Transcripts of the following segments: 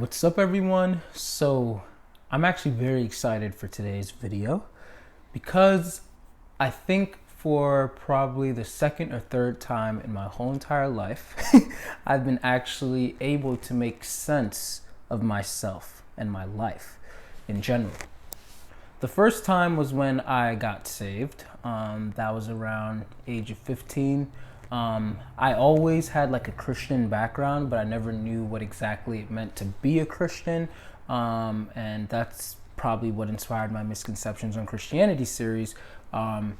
What's up everyone? So I'm actually very excited for today's video because I think for probably the second or third time in my whole entire life, I've been actually able to make sense of myself and my life in general. The first time was when I got saved. That was around age of 15. I always had like a Christian background, but I never knew what exactly it meant to be a Christian. And that's probably what inspired my Misconceptions on Christianity series, and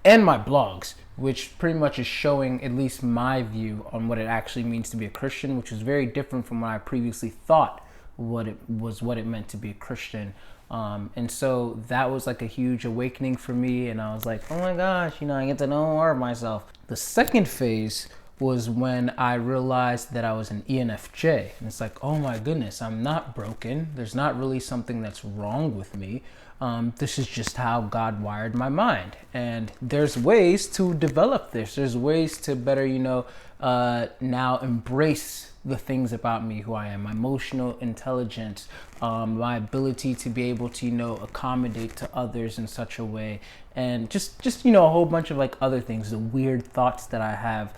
my blogs, which pretty much is showing at least my view on what it actually means to be a Christian, which is very different from what I previously thought what it meant to be a Christian. And so that was like a huge awakening for me, and I was like, oh my gosh, I get to know more of myself. The second phase was when I realized that I was an ENFJ, and it's like, oh my goodness, I'm not broken. There's not really something that's wrong with me. This is just how God wired my mind, and there's ways to develop this. There's ways to better, now embrace the things about me, who I am, my emotional intelligence, my ability to be able to, accommodate to others in such a way, and just a whole bunch of like other things, the weird thoughts that I have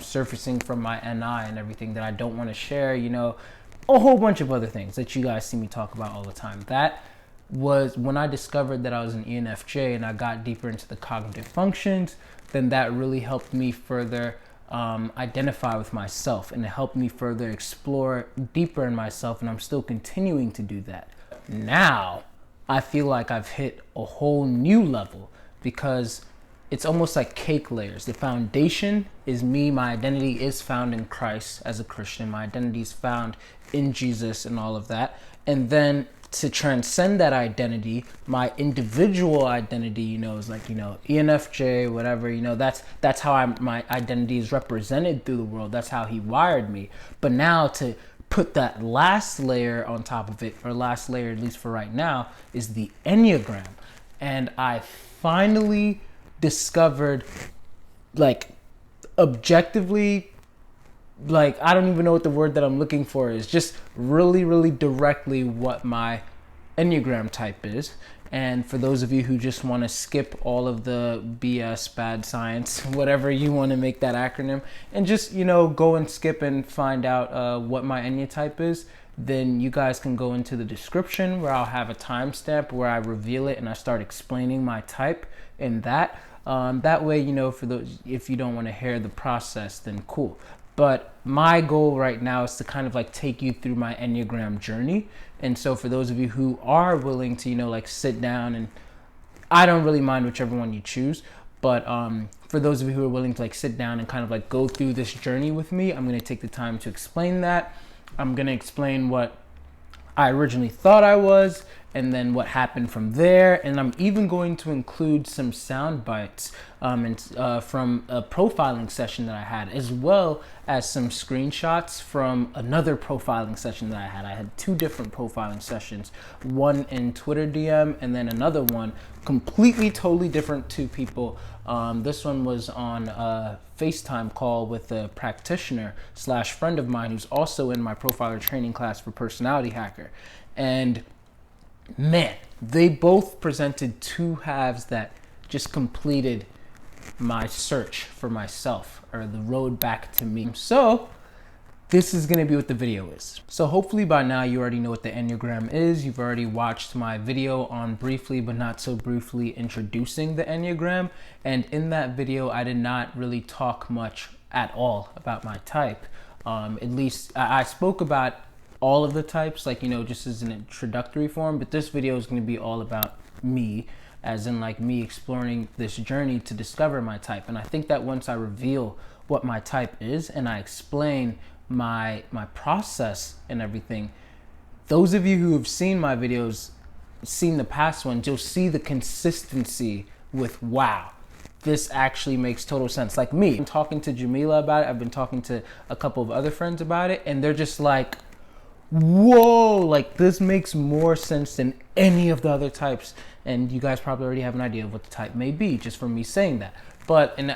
surfacing from my NI and everything that I don't want to share, a whole bunch of other things that you guys see me talk about all the time. That was when I discovered that I was an ENFJ and I got deeper into the cognitive functions. Then that really helped me further identify with myself, and it helped me further explore deeper in myself, and I'm still continuing to do that. Now I feel like I've hit a whole new level because it's almost like cake layers. The foundation is me. My identity is found in Christ as a Christian. My identity is found in Jesus and all of that. And then to transcend that identity, my individual identity, is like, ENFJ, whatever, that's how my identity is represented through the world. That's how he wired me. But now to put that last layer on top of it, or last layer, at least for right now, is the Enneagram. And I finally discovered, like, objectively, like, I don't even know what the word that I'm looking for is, just really, really directly what my Enneagram type is. And for those of you who just want to skip all of the BS, bad science, whatever you want to make that acronym, and just, go and skip and find out what my Enneagram type is, then you guys can go into the description where I'll have a timestamp where I reveal it and I start explaining my type in that. That way, for those, if you don't want to hear the process, then cool. But my goal right now is to kind of like take you through my Enneagram journey. And so for those of you who are willing to, like sit down, and I don't really mind whichever one you choose, but for those of you who are willing to like sit down and kind of like go through this journey with me, I'm going to take the time to explain that. I'm going to explain what I originally thought I was, and then what happened from there. And I'm even going to include some sound bites from a profiling session that I had, as well as some screenshots from another profiling session that I had. I had two different profiling sessions, one in Twitter DM and then another one completely totally different, two people. This one was on a FaceTime call with a practitioner / friend of mine who's also in my profiler training class for Personality Hacker. And man, they both presented two halves that just completed my search for myself, or the road back to me. So this is going to be what the video is. So hopefully by now you already know what the Enneagram is. You've already watched my video on briefly but not so briefly introducing the Enneagram. And in that video, I did not really talk much at all about my type. At least I spoke about all of the types, like, just as an introductory form, but this video is going to be all about me, as in like me exploring this journey to discover my type. And I think that once I reveal what my type is and I explain my process and everything, those of you who have seen my videos, seen the past ones, you'll see the consistency with, wow, this actually makes total sense. Like me, I'm talking to Jamila about it. I've been talking to a couple of other friends about it, and they're just like, whoa, like this makes more sense than any of the other types. And you guys probably already have an idea of what the type may be just from me saying that. But in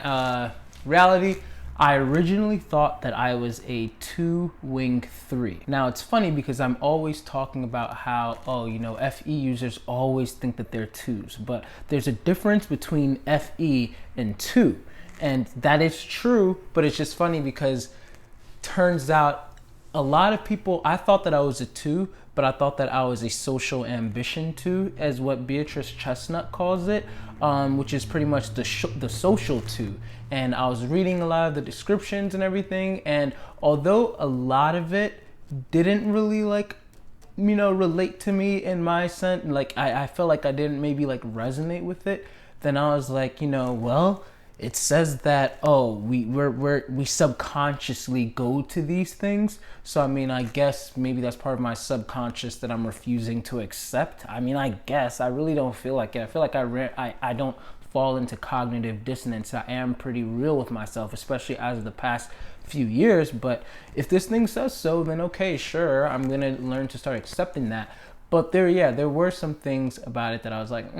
reality, I originally thought that I was a 2-wing 3. Now it's funny because I'm always talking about how, FE users always think that they're 2s, but there's a difference between FE and 2. And that is true, but it's just funny because turns out a lot of people, I thought that I was a 2, but I thought that I was a social ambition 2, as what Beatrice Chestnut calls it, which is pretty much the social 2. And I was reading a lot of the descriptions and everything, and although a lot of it didn't really relate to me in my sense, I felt like I didn't maybe resonate with it, then I was like, well, it says that, we subconsciously go to these things. So, I guess maybe that's part of my subconscious that I'm refusing to accept. I guess I really don't feel like it. I feel like I don't fall into cognitive dissonance. I am pretty real with myself, especially as of the past few years. But if this thing says so, then okay, sure, I'm going to learn to start accepting that. But there were some things about it that I was like,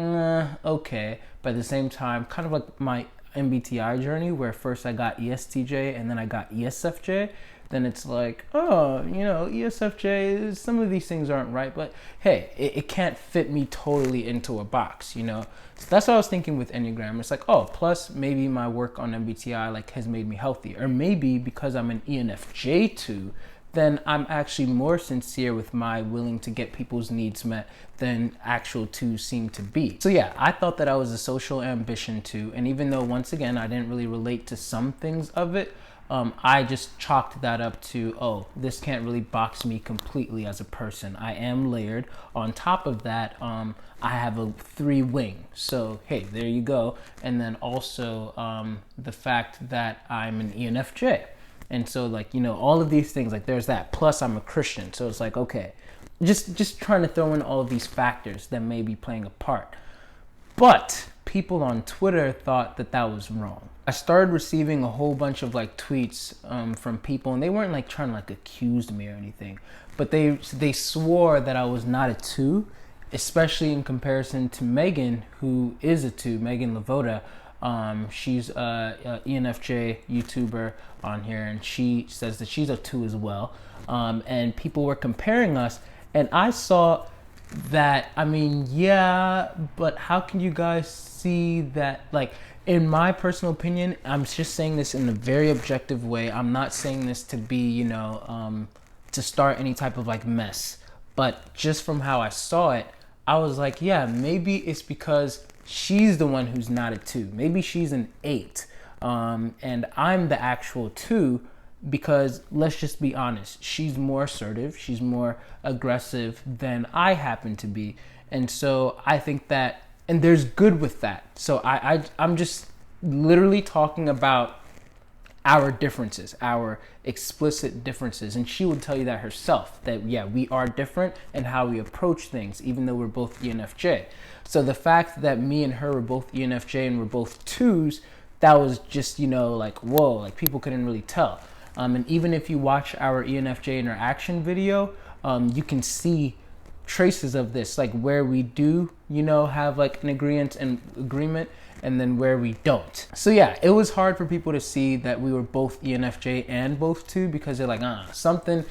okay. But at the same time, kind of like my MBTI journey, where first I got ESTJ and then I got ESFJ, then it's like, ESFJ, some of these things aren't right, but hey, it can't fit me totally into a box, So that's what I was thinking with Enneagram. It's like, plus maybe my work on MBTI has made me healthy, or maybe because I'm an ENFJ too, then I'm actually more sincere with my willing to get people's needs met than actual 2s seem to be. So yeah, I thought that I was a social ambition 2, and even though once again I didn't really relate to some things of it, I just chalked that up to, this can't really box me completely as a person. I am layered. On top of that, I have a 3-wing. So hey, there you go. And then also the fact that I'm an ENFJ. And so all of these things, there's that. Plus I'm a Christian. So it's like, okay, just trying to throw in all of these factors that may be playing a part. But people on Twitter thought that was wrong. I started receiving a whole bunch of tweets from people, and they weren't trying to accuse me or anything, but they swore that I was not a 2, especially in comparison to Megan, who is a 2, Megan Lavoda. She's a ENFJ YouTuber on here, and she says that she's a 2 as well. And people were comparing us, and I saw that, but how can you guys see that? In my personal opinion, I'm just saying this in a very objective way. I'm not saying this to be, to start any type of mess. But just from how I saw it, I was like, yeah, maybe it's because she's the one who's not a 2. Maybe she's an 8. And I'm the actual 2, because let's just be honest, she's more assertive, she's more aggressive than I happen to be. And so I think that, and there's good with that. So I'm just literally talking about our differences, our explicit differences. And she would tell you that herself, that yeah, we are different in how we approach things, even though we're both ENFJ. So the fact that me and her were both ENFJ and we're both 2s, that was just, whoa, people couldn't really tell. And even if you watch our ENFJ interaction video, you can see traces of this, where we do, have an agreement, and then where we don't. So yeah, it was hard for people to see that we were both ENFJ and both 2, because they're like, something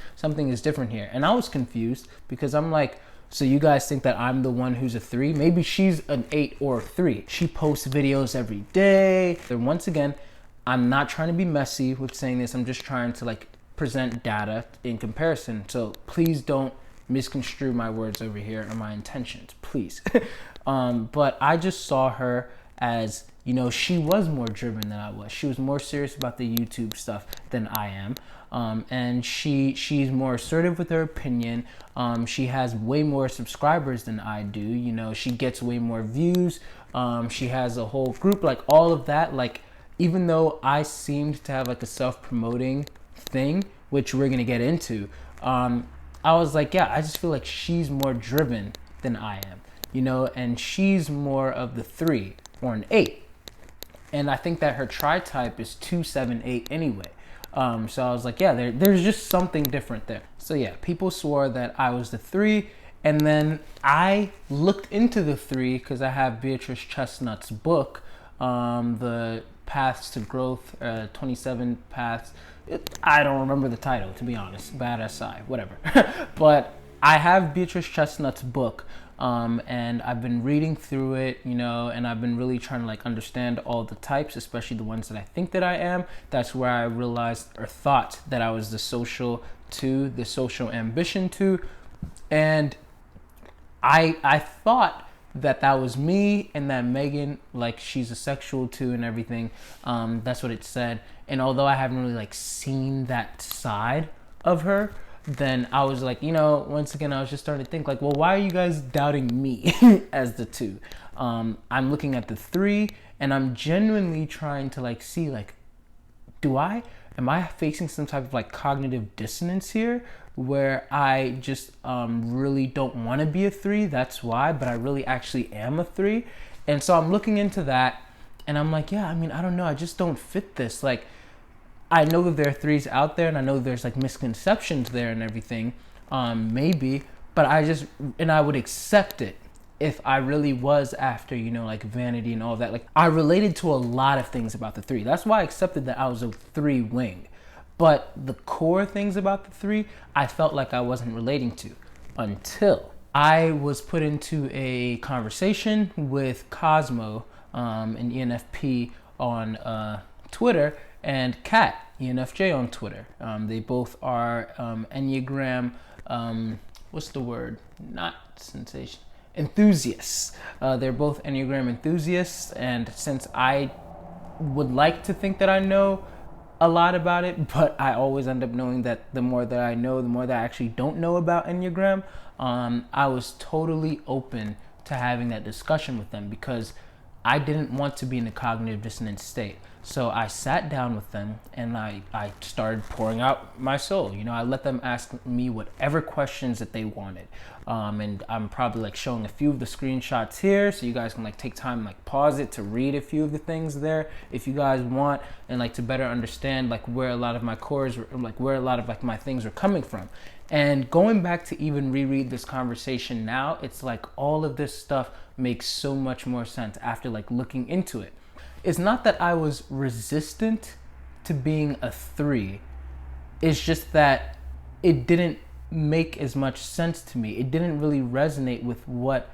is different here. And I was confused, because I'm like, so you guys think that I'm the one who's a 3? Maybe she's an 8 or a 3. She posts videos every day. And once again, I'm not trying to be messy with saying this. I'm just trying to present data in comparison. So please don't misconstrue my words over here or my intentions, please. But I just saw her as, she was more driven than I was. She was more serious about the YouTube stuff than I am. And she's more assertive with her opinion. She has way more subscribers than I do. She gets way more views. She has a whole group, all of that. Even though I seemed to have a self-promoting thing, which we're gonna get into, I was like, yeah, I just feel like she's more driven than I am, and she's more of the 3 or an 8. And I think that her tri-type is 2, 7, 8 anyway. So I was like, yeah, there's just something different there. So yeah, people swore that I was the 3, and then I looked into the 3 because I have Beatrice Chestnut's book, the Paths to Growth, 27 Paths. I don't remember the title, to be honest. Bad SI, whatever. But I have Beatrice Chestnut's book, and I've been reading through it, you know, and I've been really trying to like understand all the types, especially the ones that I think that I am. That's where I realized or thought that I was the social 2, the social ambition 2, and I thought that was me, and that Megan, like, she's a sexual 2 and everything. That's what it said. And although I haven't really like seen that side of her, then I was like, you know, once again, I was just starting to think like, well, why are you guys doubting me as the 2? I'm looking at the 3, and I'm genuinely trying to like see like, am I facing some type of like cognitive dissonance here, where I just really don't want to be a 3, that's why, but I really actually am a 3. And so I'm looking into that, and I'm like, yeah, I mean, I don't know, I just don't fit this. Like, I know that there are 3s out there, and I know there's like misconceptions there and everything, maybe, but I would accept it if I really was after, you know, like vanity and all that. Like, I related to a lot of things about the 3. That's why I accepted that I was a 3 wing. But the core things about the 3, I felt like I wasn't relating to until I was put into a conversation with Cosmo, an ENFP on Twitter, and Kat, ENFJ on Twitter. They both are Enneagram, what's the word? Not sensation. Enthusiasts. They're both Enneagram enthusiasts, and since I would like to think that I know a lot about it, but I always end up knowing that the more that I know, the more that I actually don't know about Enneagram, I was totally open to having that discussion with them because I didn't want to be in a cognitive dissonance state. So I sat down with them, and I started pouring out my soul. You know, I let them ask me whatever questions that they wanted. And I'm probably like showing a few of the screenshots here, so you guys can like take time, like pause it to read a few of the things there if you guys want, and like to better understand like where a lot of my cores, like where a lot of like my things are coming from. And going back to even reread this conversation now, it's like all of this stuff makes so much more sense after like looking into it. It's not that I was resistant to being a 3. It's just that it didn't make as much sense to me. It didn't really resonate with what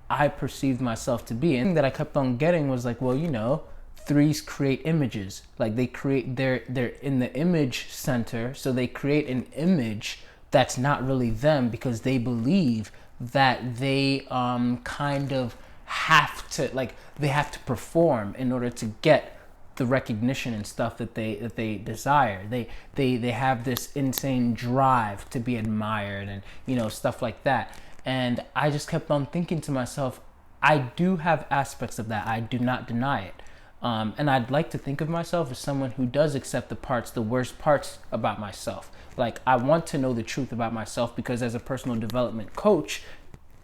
I perceived myself to be. And that I kept on getting was like, well, you know, 3s create images. Like they're in the image center, so they create an image that's not really them because they believe that they kind of have to perform in order to get the recognition and stuff that they desire. They have this insane drive to be admired and, you know, stuff like that. And I just kept on thinking to myself, I do have aspects of that. I do not deny it. And I'd like to think of myself as someone who does accept the worst parts about myself. Like, I want to know the truth about myself because as a personal development coach,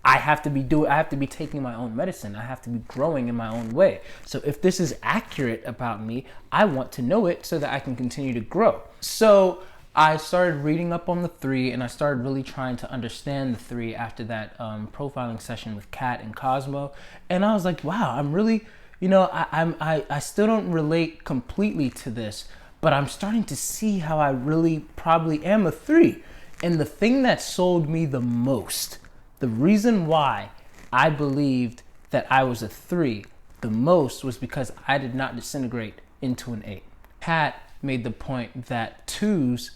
I have to be taking my own medicine. I have to be growing in my own way. So if this is accurate about me, I want to know it so that I can continue to grow. So I started reading up on the 3, and I started really trying to understand the 3 after that profiling session with Kat and Cosmo. And I was like, wow, I'm really, you know, I still don't relate completely to this, but I'm starting to see how I really probably am a 3. And the thing that sold me the most, the reason why I believed that I was a 3 the most was because I did not disintegrate into an 8. Kat made the point that 2s,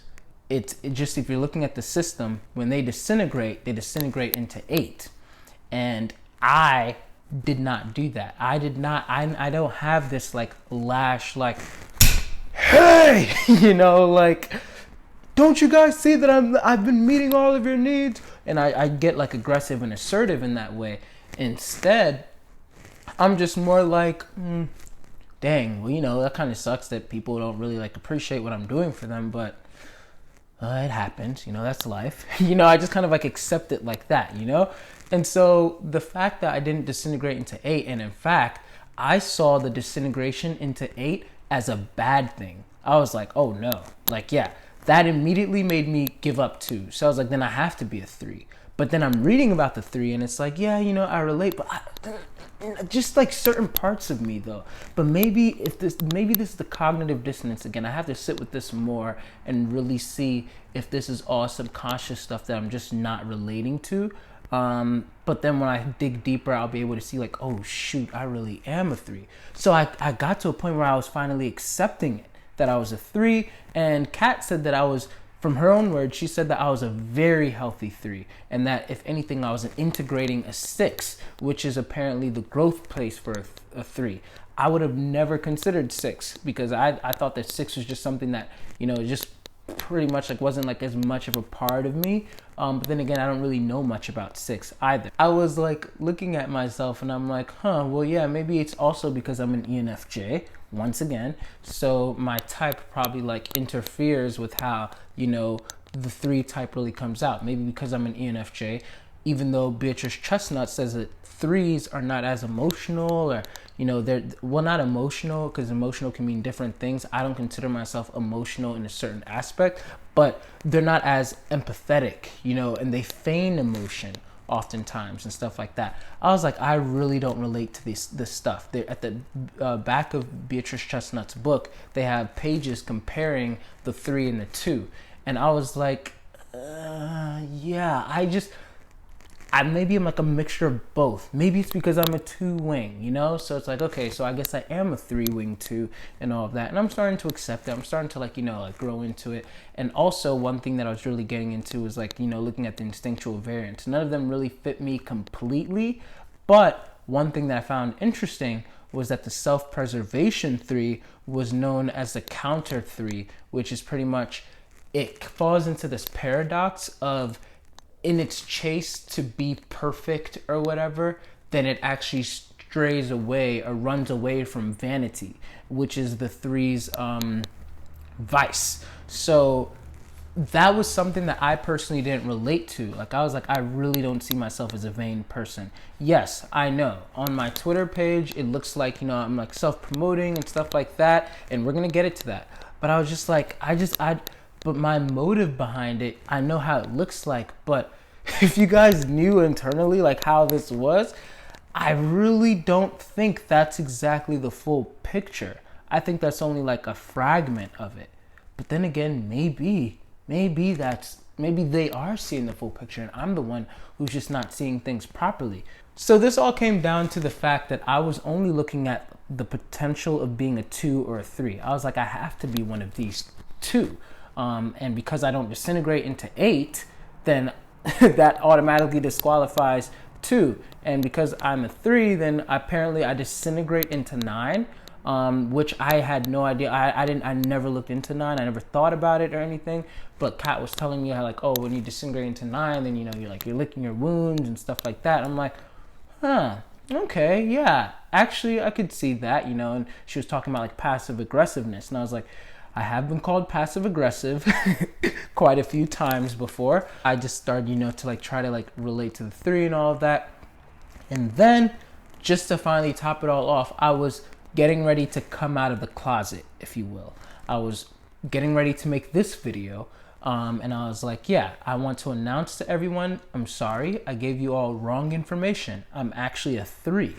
it just, if you're looking at the system, when they disintegrate into 8. And I did not do that. I don't have this like lash, like, hey, you know, like, don't you guys see that I've been meeting all of your needs? And I get like aggressive and assertive in that way. Instead, I'm just more like, dang, well, you know, that kind of sucks that people don't really like appreciate what I'm doing for them, but it happens, you know, that's life. You know, I just kind of like accept it like that, you know? And so the fact that I didn't disintegrate into 8, and in fact, I saw the disintegration into 8 as a bad thing. I was like, oh no, like, yeah. That immediately made me give up 2. So I was like, then I have to be a 3. But then I'm reading about the 3 and it's like, yeah, I relate, but just like certain parts of me though. But maybe this is the cognitive dissonance again. I have to sit with this more and really see if this is all subconscious stuff that I'm just not relating to. But then when I dig deeper, I'll be able to see like, oh shoot, I really am a 3. So I got to a point where I was finally accepting it, that I was a 3. And Kat said that I was, from her own words, she said that I was a very healthy 3, and that if anything, I was integrating a 6, which is apparently the growth place for a 3. I would have never considered 6 because I thought that 6 was just something that, just pretty much like wasn't like as much of a part of me. But then again, I don't really know much about 6 either. I was like looking at myself and I'm like, well, yeah, maybe it's also because I'm an ENFJ once again. So my type probably like interferes with how, the 3 type really comes out. Maybe because I'm an ENFJ, even though Beatrice Chestnut says that 3s are not as emotional, or they're not emotional, because emotional can mean different things. I don't consider myself emotional in a certain aspect, but they're not as empathetic, and they feign emotion oftentimes and stuff like that. I was like, I really don't relate to this stuff. They're at the back of Beatrice Chestnut's book, they have pages comparing the 3 and the 2, and I was like, yeah, maybe I'm like a mixture of both. Maybe it's because I'm a 2-wing, so it's like, okay, so I guess I am a 3-wing too, and all of that. And I'm starting to accept it. I'm starting to like grow into it. And also one thing that I was really getting into was like, looking at the instinctual variants. None of them really fit me completely, but one thing that I found interesting was that the self-preservation 3 was known as the counter 3, which is pretty much, it falls into this paradox of, in its chase to be perfect or whatever, then it actually strays away or runs away from vanity, which is the 3's vice. So that was something that I personally didn't relate to. Like, I was like, I really don't see myself as a vain person. Yes, I know. On my Twitter page, it looks like, I'm like self-promoting and stuff like that, and we're gonna get it to that. But I was just like, but my motive behind it, I know how it looks like, but if you guys knew internally like how this was, I really don't think that's exactly the full picture. I think that's only like a fragment of it. But then again, maybe they are seeing the full picture and I'm the one who's just not seeing things properly. So this all came down to the fact that I was only looking at the potential of being a 2 or a 3. I was like, I have to be one of these 2. And because I don't disintegrate into 8, then that automatically disqualifies 2. And because I'm a 3, then apparently I disintegrate into 9, which I had no idea. I never looked into 9. I never thought about it or anything. But Kat was telling me how like, oh, when you disintegrate into 9, then you're licking your wounds and stuff like that. I'm like, okay, yeah. Actually, I could see that, And she was talking about like passive aggressiveness, and I was like, I have been called passive aggressive quite a few times before. I just started, to like try to like relate to the 3 and all of that. And then just to finally top it all off, I was getting ready to come out of the closet, if you will. I was getting ready to make this video. And I was like, yeah, I want to announce to everyone, I'm sorry, I gave you all wrong information. I'm actually a 3.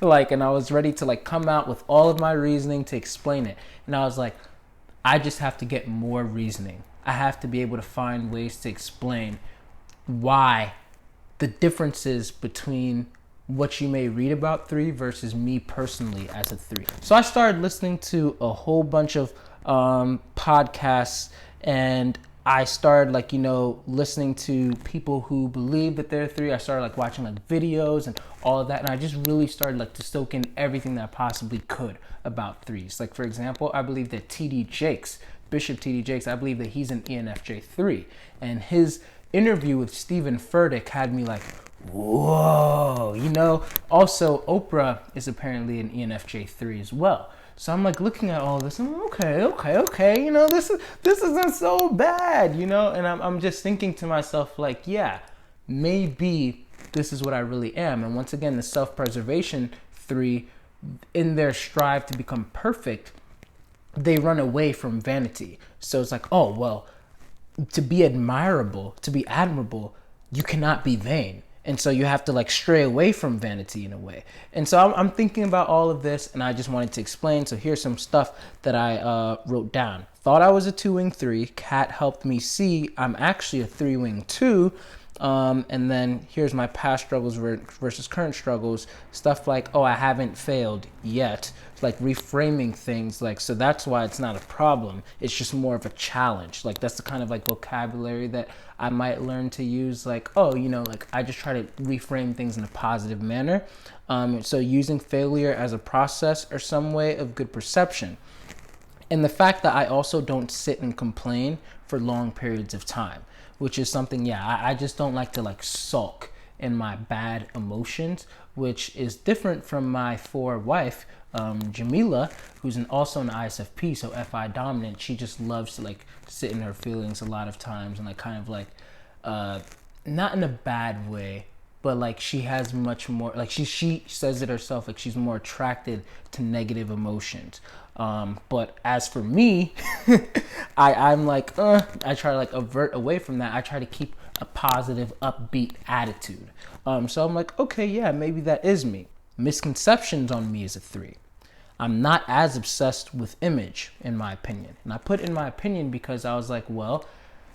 And I was ready to like come out with all of my reasoning to explain it. And I was like, I just have to get more reasoning. I have to be able to find ways to explain why the differences between what you may read about 3 versus me personally as a 3. So I started listening to a whole bunch of podcasts, and I started listening to people who believe that they're 3. I started watching videos and all of that, and I just really started to soak in everything that I possibly could about 3s. For example, I believe that Bishop T.D. Jakes, I believe that he's an ENFJ 3, and his interview with Stephen Furtick had me like, whoa, Also, Oprah is apparently an ENFJ 3 as well. So I'm looking at all this, and I'm okay. This isn't so bad, And I'm just thinking to myself yeah, maybe this is what I really am. And once again, the self-preservation 3, in their strive to become perfect, they run away from vanity. So it's oh, well, to be admirable, to be admirable, you cannot be vain. And so you have to like stray away from vanity in a way. And so I'm thinking about all of this, and I just wanted to explain. So here's some stuff that I wrote down. Thought I was a 2-wing 3. Kat helped me see I'm actually a 3-wing 2. And then here's my past struggles versus current struggles. Stuff like, oh, I haven't failed yet. Like reframing things, like, so that's why it's not a problem. It's just more of a challenge. Like that's the kind of like vocabulary that I might learn to use. Like, oh, like I just try to reframe things in a positive manner. So using failure as a process or some way of good perception. And the fact that I also don't sit and complain for long periods of time, which is something, I just don't like to like sulk in my bad emotions, which is different from my 4 wife, Jamila, who's also an ISFP, so FI dominant. She just loves to like sit in her feelings a lot of times and like kind of like, not in a bad way, but like she has much more, like she says it herself, like she's more attracted to negative emotions. But as for me, I'm like, I try to like avert away from that. I try to keep a positive, upbeat attitude. So I'm like, okay, yeah, maybe that is me. Misconceptions on me as a 3. I'm not as obsessed with image, in my opinion. And I put in my opinion because I was like, well,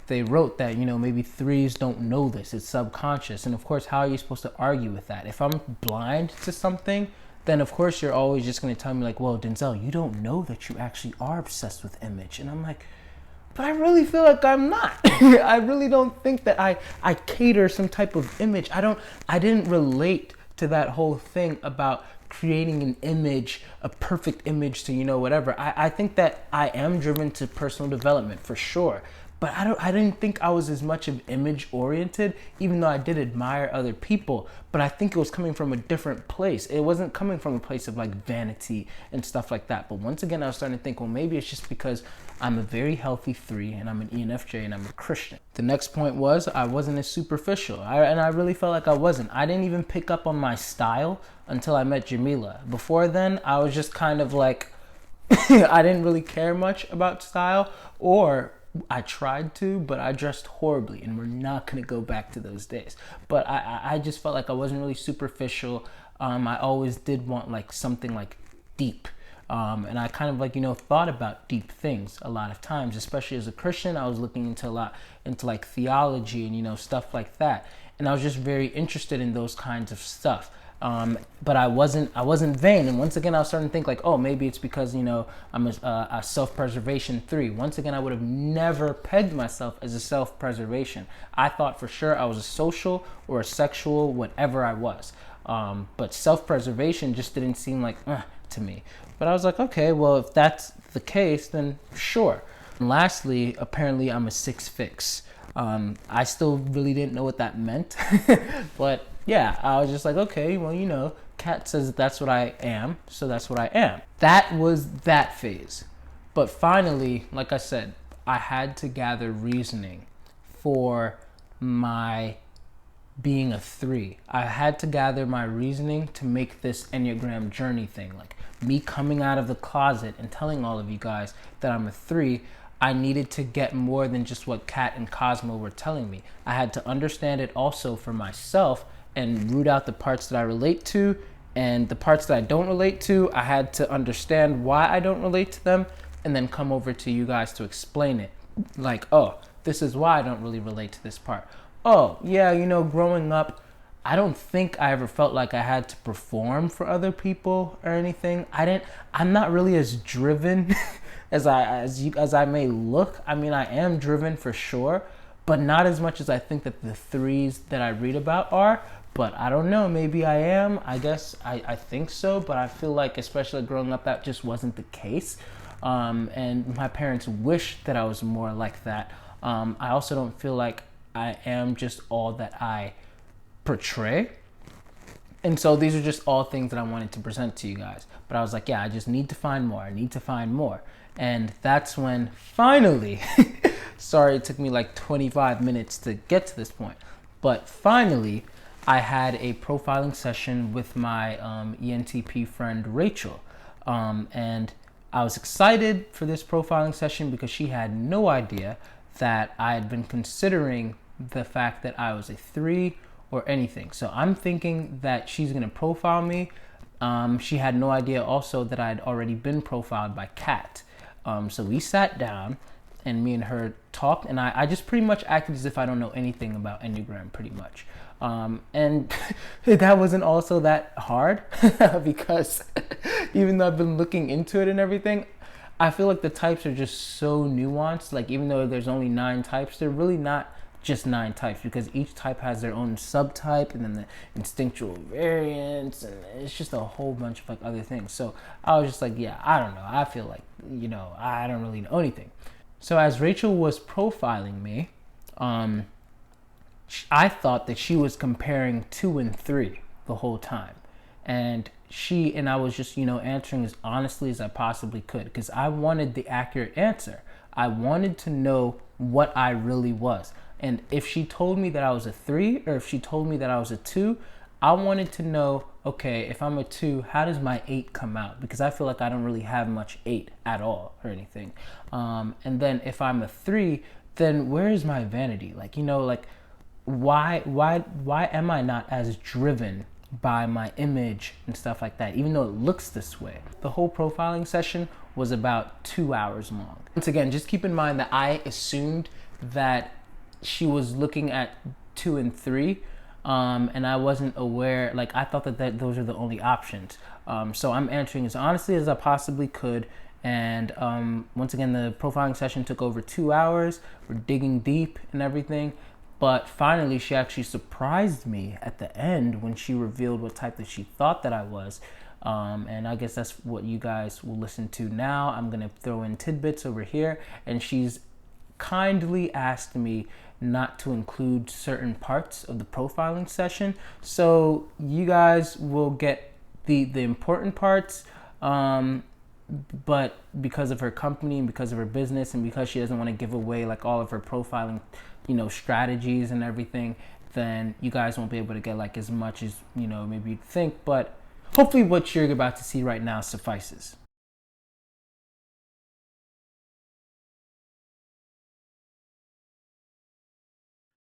they wrote that, maybe 3s don't know this. It's subconscious. And of course, how are you supposed to argue with that? If I'm blind to something, then of course you're always just going to tell me like, well, Denzel, you don't know that you actually are obsessed with image. And I'm like, but I really feel like I'm not. I really don't think that I cater some type of image. I didn't relate to that whole thing about creating an image, a perfect image to, whatever. I think that I am driven to personal development for sure. But I didn't think I was as much of image oriented, even though I did admire other people. But I think it was coming from a different place. It wasn't coming from a place of like vanity and stuff like that. But once again, I was starting to think, well, maybe it's just because I'm a very healthy 3 and I'm an ENFJ and I'm a Christian. The next point was I wasn't as superficial. And I really felt like I wasn't. I didn't even pick up on my style until I met Jamila. Before then, I was just kind of like, I didn't really care much about style, or I tried to, but I dressed horribly, and we're not going to go back to those days. But I just felt like I wasn't really superficial. I always did want like something like deep. And I kind of like, thought about deep things a lot of times, especially as a Christian. I was looking into a lot into like theology and, stuff like that. And I was just very interested in those kinds of stuff. But I wasn't vain. And once again, I was starting to think like, oh, maybe it's because, I'm a self-preservation 3. Once again, I would have never pegged myself as a self-preservation. I thought for sure I was a social or a sexual, whatever I was. But self-preservation just didn't seem like, to me. But I was like, okay, well, if that's the case, then sure. And lastly, apparently I'm a 6 fix. I still really didn't know what that meant, but yeah, I was just like, okay, well, Kat says that's what I am, so that's what I am. That was that phase. But finally, like I said, I had to gather reasoning for my being a 3. I had to gather my reasoning to make this Enneagram journey thing. Like me coming out of the closet and telling all of you guys that I'm a 3, I needed to get more than just what Kat and Cosmo were telling me. I had to understand it also for myself and root out the parts that I relate to, and the parts that I don't relate to, I had to understand why I don't relate to them and then come over to you guys to explain it. Like, oh, this is why I don't really relate to this part. Oh, yeah, growing up, I don't think I ever felt like I had to perform for other people or anything. I'm not really as driven as I may look. I mean, I am driven for sure, but not as much as I think that the 3s that I read about are. But I don't know, maybe I am. I guess I think so, but I feel like, especially growing up, that just wasn't the case. And my parents wish that I was more like that. I also don't feel like I am just all that I portray. And so these are just all things that I wanted to present to you guys. But I was like, yeah, I just need to find more. I need to find more. And that's when finally, sorry, it took me like 25 minutes to get to this point. But finally, I had a profiling session with my ENTP friend, Rachel. And I was excited for this profiling session because she had no idea that I had been considering the fact that I was a 3 or anything. So I'm thinking that she's going to profile me. She had no idea also that I had already been profiled by Kat. So we sat down and me and her talked, and I just pretty much acted as if I don't know anything about Enneagram, pretty much. And that wasn't also that hard because even though I've been looking into it and everything, I feel like the types are just so nuanced. Like, even though there's only 9 types, they're really not just 9 types, because each type has their own subtype, and then the instinctual variants, and it's just a whole bunch of like other things. So I was just like, yeah, I don't know. I feel like, I don't really know anything. So as Rachel was profiling me, I thought that she was comparing 2 and 3 the whole time. And I was just, answering as honestly as I possibly could, because I wanted the accurate answer. I wanted to know what I really was. And if she told me that I was a 3, or if she told me that I was a 2, I wanted to know, okay, if I'm a 2, how does my 8 come out? Because I feel like I don't really have much 8 at all or anything. And then if I'm a 3, then where is my vanity? Like, why am I not as driven by my image and stuff like that, even though it looks this way? The whole profiling session was about 2 hours long. Once again, just keep in mind that I assumed that she was looking at 2 and 3, and I wasn't aware. Like, I thought that those are the only options. So I'm answering as honestly as I possibly could. And once again, the profiling session took over 2 hours. We're digging deep and everything. But finally, she actually surprised me at the end when she revealed what type that she thought that I was. And I guess that's what you guys will listen to now. I'm going to throw in tidbits over here. And she's kindly asked me not to include certain parts of the profiling session. So you guys will get the important parts. But because of her company and because of her business, and because she doesn't want to give away like all of her profiling, strategies and everything, then you guys won't be able to get like as much as, maybe you'd think. But hopefully what you're about to see right now suffices.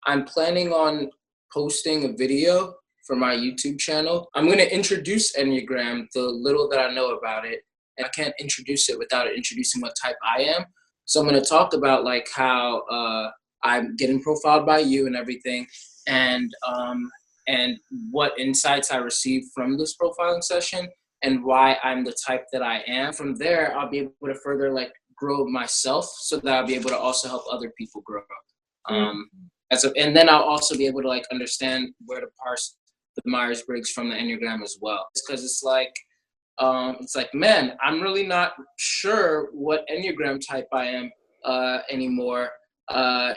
I'm planning on posting a video for my YouTube channel. I'm going to introduce Enneagram, the little that I know about it. And I can't introduce it without introducing what type I am. So I'm going to talk about like how I'm getting profiled by you and everything, and what insights I received from this profiling session, and why I'm the type that I am. From there, I'll be able to further like grow myself, so that I'll be able to also help other people grow. Um, and then I'll also be able to like understand where to parse the Myers-Briggs from the Enneagram as well. Because it's like, man, I'm really not sure what Enneagram type I am anymore.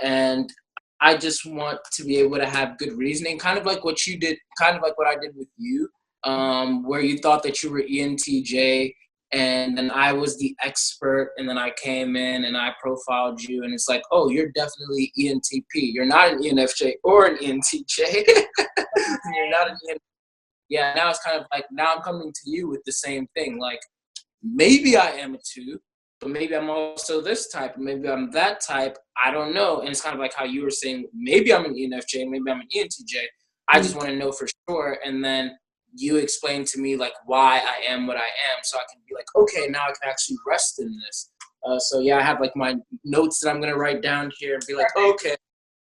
And I just want to be able to have good reasoning, kind of like what you did, kind of like what I did with you, where you thought that you were ENTJ, and then I was the expert, and then I came in and I profiled you, and it's like, oh, you're definitely ENTP. You're not an ENFJ or an ENTJ. You're not an ENTJ. Yeah, now it's kind of like, now I'm coming to you with the same thing. Like, maybe I am a 2, but maybe I'm also this type, or maybe I'm that type. I don't know. And it's kind of like how you were saying, maybe I'm an ENFJ, maybe I'm an ENTJ. I just want to know for sure. And then you explain to me like why I am what I am, so I can be like, okay, now I can actually rest in this. So yeah, I have like my notes that I'm gonna write down here and be like, okay.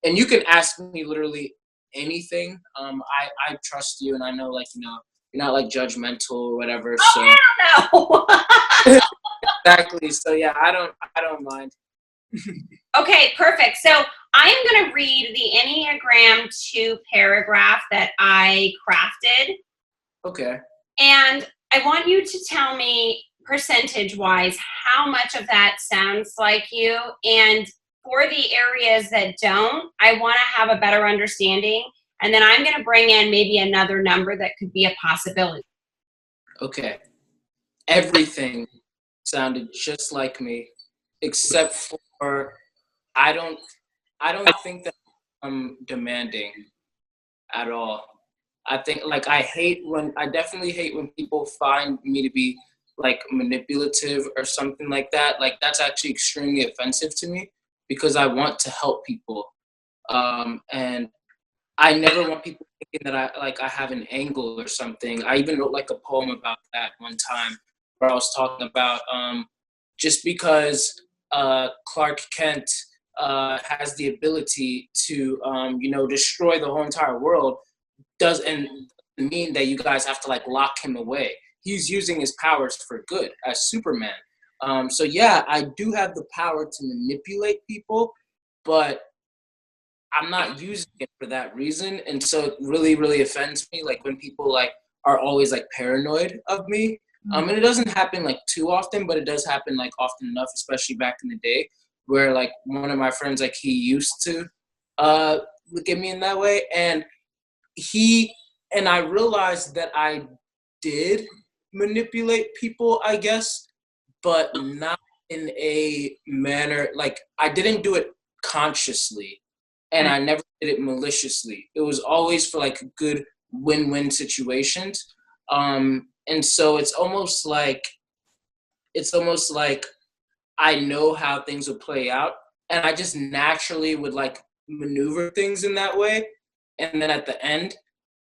And you can ask me literally anything. I trust you, and I know like you're not like judgmental or whatever. So no. exactly. So yeah, I don't mind. Okay, perfect. So I am going to read the Enneagram 2 paragraph that I crafted. Okay. And I want you to tell me percentage-wise how much of that sounds like you. And for the areas that don't, I want to have a better understanding. And then I'm going to bring in maybe another number that could be a possibility. Okay. Everything sounded just like me, except for I don't think that I'm demanding at all. I think like I definitely hate when people find me to be like manipulative or something like that. Like, that's actually extremely offensive to me, because I want to help people. And I never want people thinking that I have an angle or something. I even wrote like a poem about that one time where I was talking about just because Clark Kent has the ability to destroy the whole entire world doesn't mean that you guys have to like lock him away. He's using his powers for good as Superman. So yeah, I do have the power to manipulate people, but I'm not using it for that reason. And so it really, really offends me, like when people like are always like paranoid of me. And it doesn't happen like too often, but it does happen like often enough, especially back in the day, where like one of my friends, like he used to look at me in that way. And I realized that I did manipulate people, I guess, but not in a manner like I didn't do it consciously, and I never did it maliciously. It was always for like good win-win situations. And so it's almost like I know how things would play out, and I just naturally would like maneuver things in that way. And then at the end,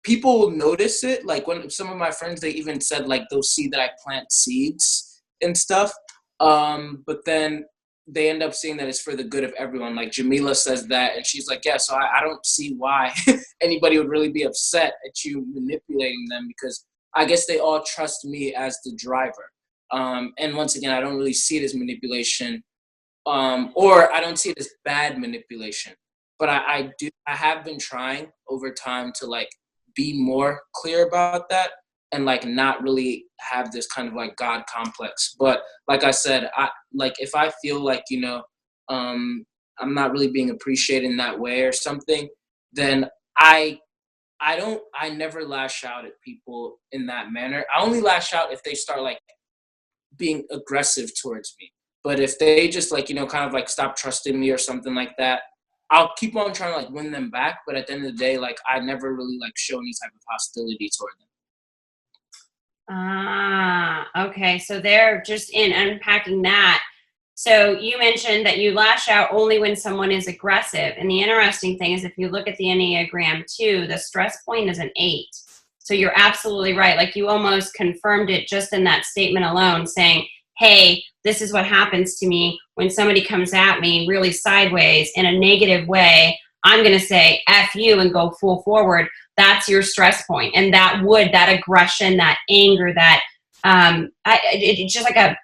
people will notice it. Like when some of my friends, they even said like they'll see that I plant seeds and stuff. But then they end up seeing that it's for the good of everyone. Like Jamila says that, and she's like, yeah, so I don't see why anybody would really be upset at you manipulating them, because I guess they all trust me as the driver. And once again, I don't really see it as manipulation, or I don't see it as bad manipulation. But I have been trying over time to like be more clear about that, and like not really have this kind of like God complex. But like I said, I like if I feel like I'm not really being appreciated in that way or something, then I never lash out at people in that manner. I only lash out if they start like being aggressive towards me. But if they just like, kind of like stop trusting me or something like that, I'll keep on trying to like win them back. But at the end of the day, like I never really like show any type of hostility toward them. Okay. So they're just in unpacking that. So you mentioned that you lash out only when someone is aggressive. And the interesting thing is if you look at the Enneagram 2, the stress point is an 8. So you're absolutely right. Like you almost confirmed it just in that statement alone, saying, hey, this is what happens to me when somebody comes at me really sideways in a negative way. I'm going to say F you and go full forward. That's your stress point. And that aggression, that anger, that it's just like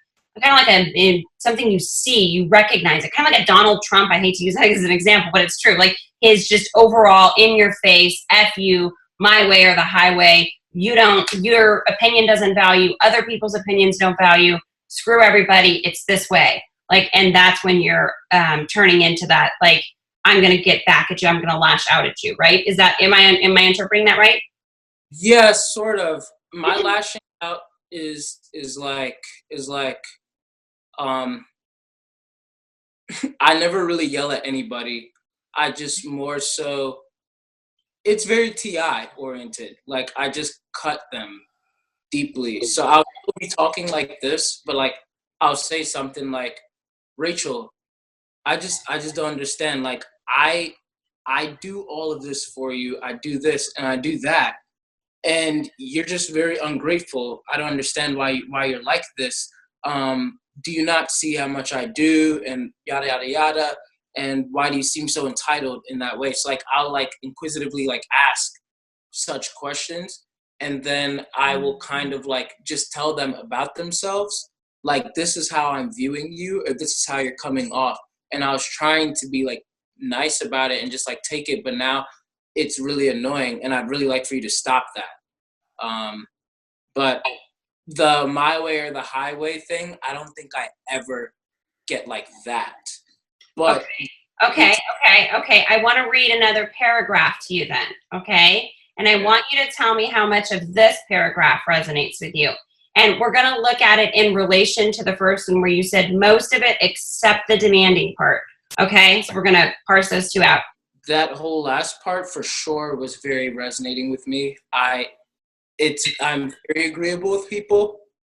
something you see, you recognize it, kind of like a Donald Trump. I hate to use that as an example, but it's true. Like his just overall in your face, F you, my way or the highway. Your opinion doesn't value, other people's opinions don't value. Screw everybody. It's this way. Like, and that's when you're turning into that, like, I'm going to get back at you. I'm going to lash out at you. Right. Am I interpreting that right? Yeah, sort of. My lashing out is like um I never really yell at anybody. I just more so it's very TI oriented. Like I just cut them deeply. So I'll be talking like this, but like I'll say something like, Rachel, I just don't understand. Like I do all of this for you. I do this and I do that, and you're just very ungrateful. I don't understand why you're like this. Do you not see how much I do, and yada yada yada, and why do you seem so entitled in that way? So like I'll like inquisitively like ask such questions, and then I will kind of like just tell them about themselves, like this is how I'm viewing you, or this is how you're coming off. And I was trying to be like nice about it and just like take it, but now it's really annoying, and I'd really like for you to stop that. But the my way or the highway thing, I don't think I ever get like that. But Okay. I want to read another paragraph to you then. Okay. And I want you to tell me how much of this paragraph resonates with you. And we're going to look at it in relation to the first one where you said most of it except the demanding part. Okay. So we're going to parse those two out. That whole last part for sure was very resonating with me. I'm very agreeable with people.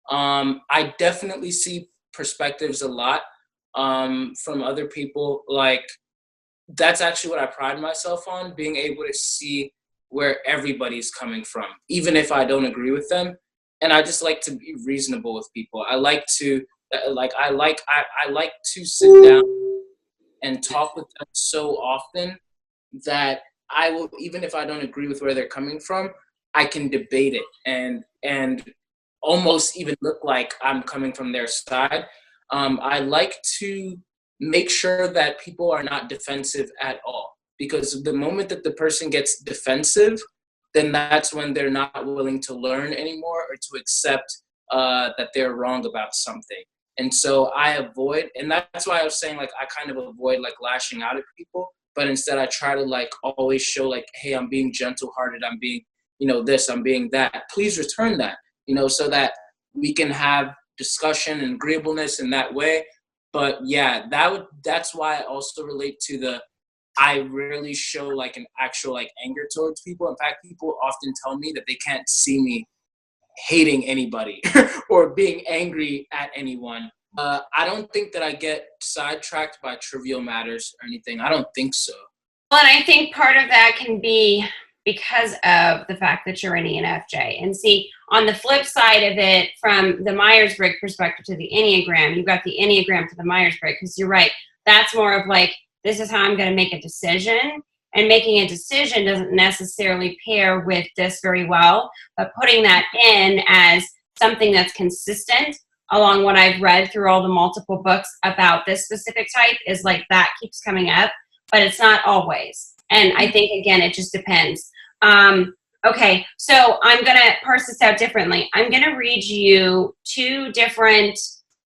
I definitely see perspectives a lot from other people. Like that's actually what I pride myself on, being able to see where everybody's coming from, even if I don't agree with them. And I just like to be reasonable with people. I like to I like to sit down and talk with them so often that I will, even if I don't agree with where they're coming from, I can debate it and almost even look like I'm coming from their side. I like to make sure that people are not defensive at all, because the moment that the person gets defensive, then that's when they're not willing to learn anymore or to accept that they're wrong about something. And so I avoid, and that's why I was saying like I kind of avoid like lashing out at people, but instead I try to like always show like, hey, I'm being gentle hearted, I'm being, this, I'm being that. Please return that, so that we can have discussion and agreeableness in that way. But yeah, that's why I also relate to the I rarely show like an actual like anger towards people. In fact, people often tell me that they can't see me hating anybody or being angry at anyone. I don't think that I get sidetracked by trivial matters or anything. I don't think so. Well, and I think part of that can be because of the fact that you're an ENFJ. And see, on the flip side of it, from the Myers-Briggs perspective to the Enneagram, you've got the Enneagram to the Myers-Briggs, because you're right. That's more of like, this is how I'm going to make a decision. And making a decision doesn't necessarily pair with this very well, but putting that in as something that's consistent along what I've read through all the multiple books about this specific type is like that keeps coming up, but it's not always. And I think, again, it just depends. Okay, so I'm going to parse this out differently. I'm going to read you two different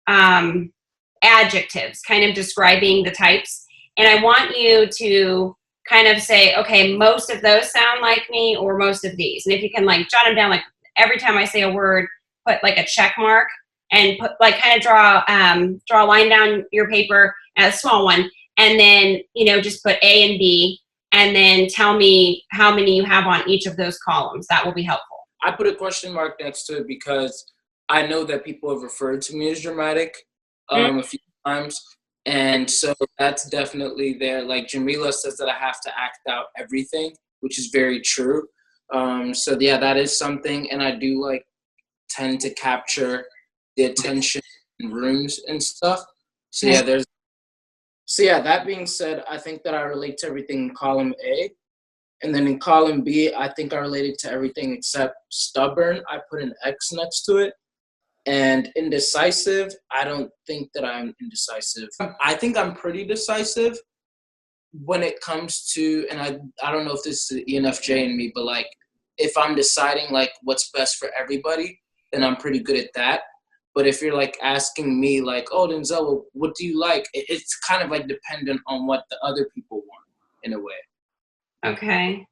adjectives kind of describing the types. And I want you to kind of say, okay, most of those sound like me or most of these. And if you can like jot them down, like every time I say a word, put like a check mark and put like kind of draw a line down your paper, a small one. And then, just put A and B and then tell me how many you have on each of those columns. That will be helpful. I put a question mark next to it because I know that people have referred to me as dramatic a few times. And so that's definitely there. Like Jamila says that I have to act out everything, which is very true. So yeah, that is something. And I do like tend to capture the attention in rooms and stuff. So yeah, that being said, I think that I relate to everything in column A. And then in column B, I think I related to everything except stubborn. I put an X next to it. And indecisive, I don't think that I'm indecisive. I think I'm pretty decisive when it comes to, and I don't know if this is the ENFJ in me, but like if I'm deciding like what's best for everybody, then I'm pretty good at that. But if you're like asking me like, oh, Denzel, what do you like? It's kind of like dependent on what the other people want in a way. Okay.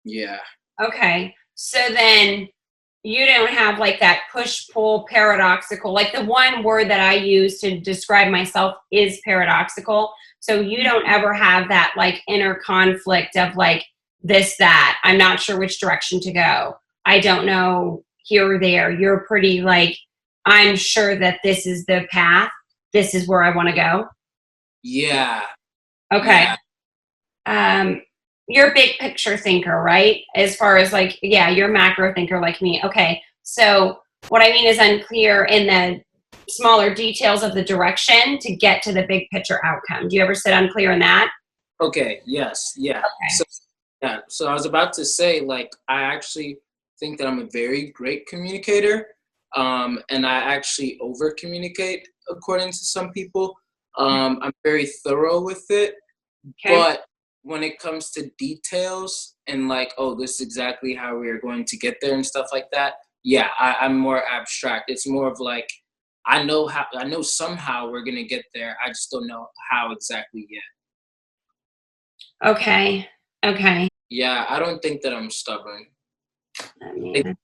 Yeah. Okay. So then you don't have like that push-pull paradoxical, like the one word that I use to describe myself is paradoxical. So you don't ever have that like inner conflict of like this, that. I'm not sure which direction to go. I don't know here or there. You're pretty like, I'm sure that this is the path. This is where I want to go. Yeah. Okay. Yeah. You're a big picture thinker, right? As far as like, yeah, you're a macro thinker like me. Okay. So what I mean is unclear in the smaller details of the direction to get to the big picture outcome. Do you ever sit unclear in that? Okay. Yes. Yeah. Okay. So I was about to say, like, I actually think that I'm a very great communicator. And I actually over communicate according to some people. I'm very thorough with it, Okay. but when it comes to details and like, oh, this is exactly how we are going to get there and stuff like that. Yeah, I'm more abstract. It's more of like, I know somehow we're going to get there. I just don't know how exactly yet. Okay. Yeah, I don't think that I'm stubborn. I mean,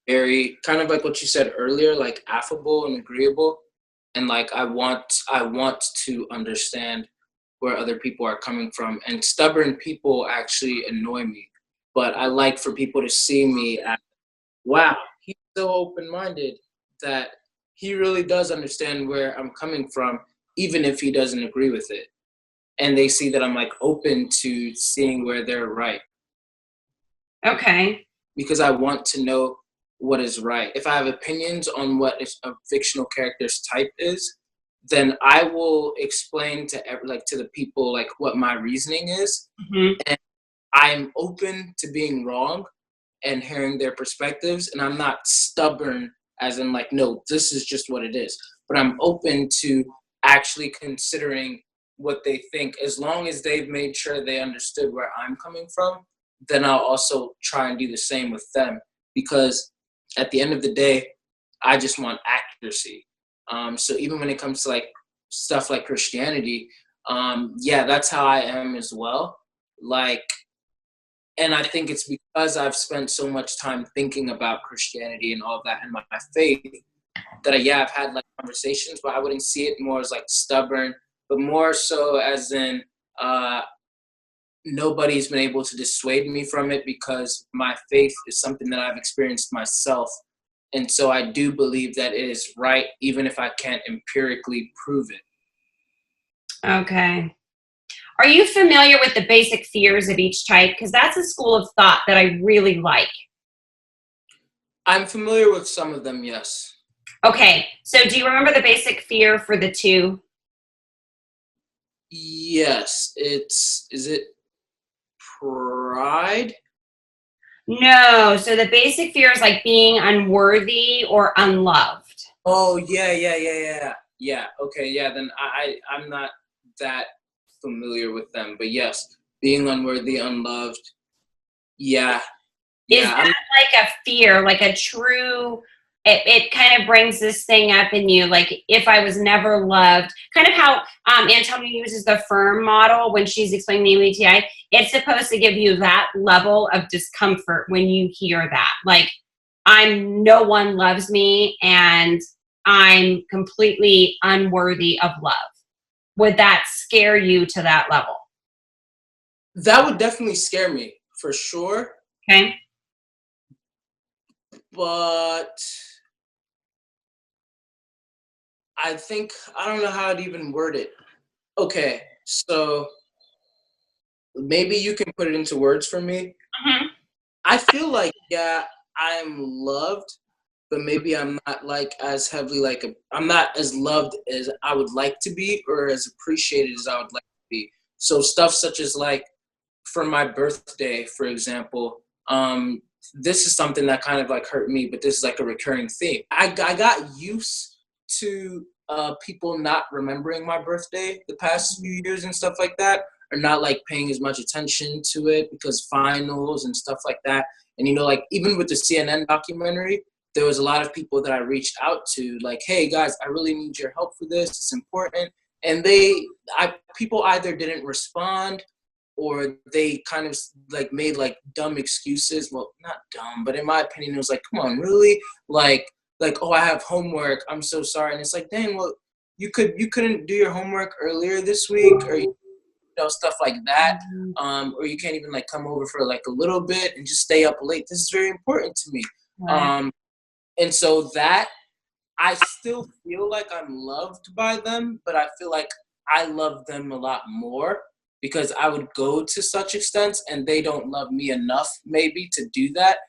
Very kind of like what you said earlier, like affable and agreeable. And like I want to understand where other people are coming from. And stubborn people actually annoy me. But I like for people to see me as, wow, he's so open-minded that he really does understand where I'm coming from, even if he doesn't agree with it. and they see that I'm like open to seeing where they're right. Okay. Because I want to know what is right. If I have opinions on what a fictional character's type is, then I will explain to to the people like what my reasoning is, Mm-hmm. and I'm open to being wrong and hearing their perspectives, and I'm not stubborn as in like, no, this is just what it is. But I'm open to actually considering what they think, as long as they've made sure they understood where I'm coming from. Then I'll also try and do the same with them, because at the end of the day, I just want accuracy. So even when it comes to like stuff like Christianity, yeah, that's how I am as well. Like, and I think it's because I've spent so much time thinking about Christianity and all of that and my faith that yeah, I've had like conversations, but I wouldn't see it more as like stubborn, but more so as in uh, nobody's been able to dissuade me from it, because my faith is something that I've experienced myself. And so I do believe that it is right, even if I can't empirically prove it. Okay. Are you familiar with the basic fears of each type? Because that's a school of thought that I really like. I'm familiar with some of them, yes. Okay. So do you remember the basic fear for the 2? Yes, is it pride? No. So the basic fear is like being unworthy or unloved. Oh, yeah. Okay, yeah, then I'm not that familiar with them, but yes, being unworthy, unloved. Yeah. Is Yeah, that like a fear, like a true, it kind of brings this thing up in you, like if I was never loved, kind of how Antonia uses the firm model when she's explaining the UETI. It's supposed to give you that level of discomfort when you hear that. Like, no one loves me and I'm completely unworthy of love. Would that scare you to that level? that would definitely scare me for sure, Okay. but I think I don't know how I'd even word it. Okay, so maybe you can put it into words for me. Mhm. I feel like, yeah, I'm loved, but maybe I'm not like as heavily I'm not as loved as I would like to be, or as appreciated as I would like to be. So stuff such as like for my birthday, for example, this is something that kind of like hurt me, but this is like a recurring theme. I got used to people not remembering my birthday the past few years and stuff like that, or not like paying as much attention to it because finals and stuff like that. And like even with the CNN documentary, there was a lot of people that I reached out to, like, hey guys, I really need your help for this. It's important. And people either didn't respond, or they kind of like made like dumb excuses. Well, not dumb, but in my opinion, it was like, come on, really? Like, oh, I have homework. I'm so sorry. And it's like, dang, well, you couldn't do your homework earlier this week, or stuff like that. Or you can't even like come over for like a little bit and just stay up late. This is very important to me. Right. And so that I still feel like I'm loved by them, but I feel like I love them a lot more, because I would go to such extents and they don't love me enough maybe to do that.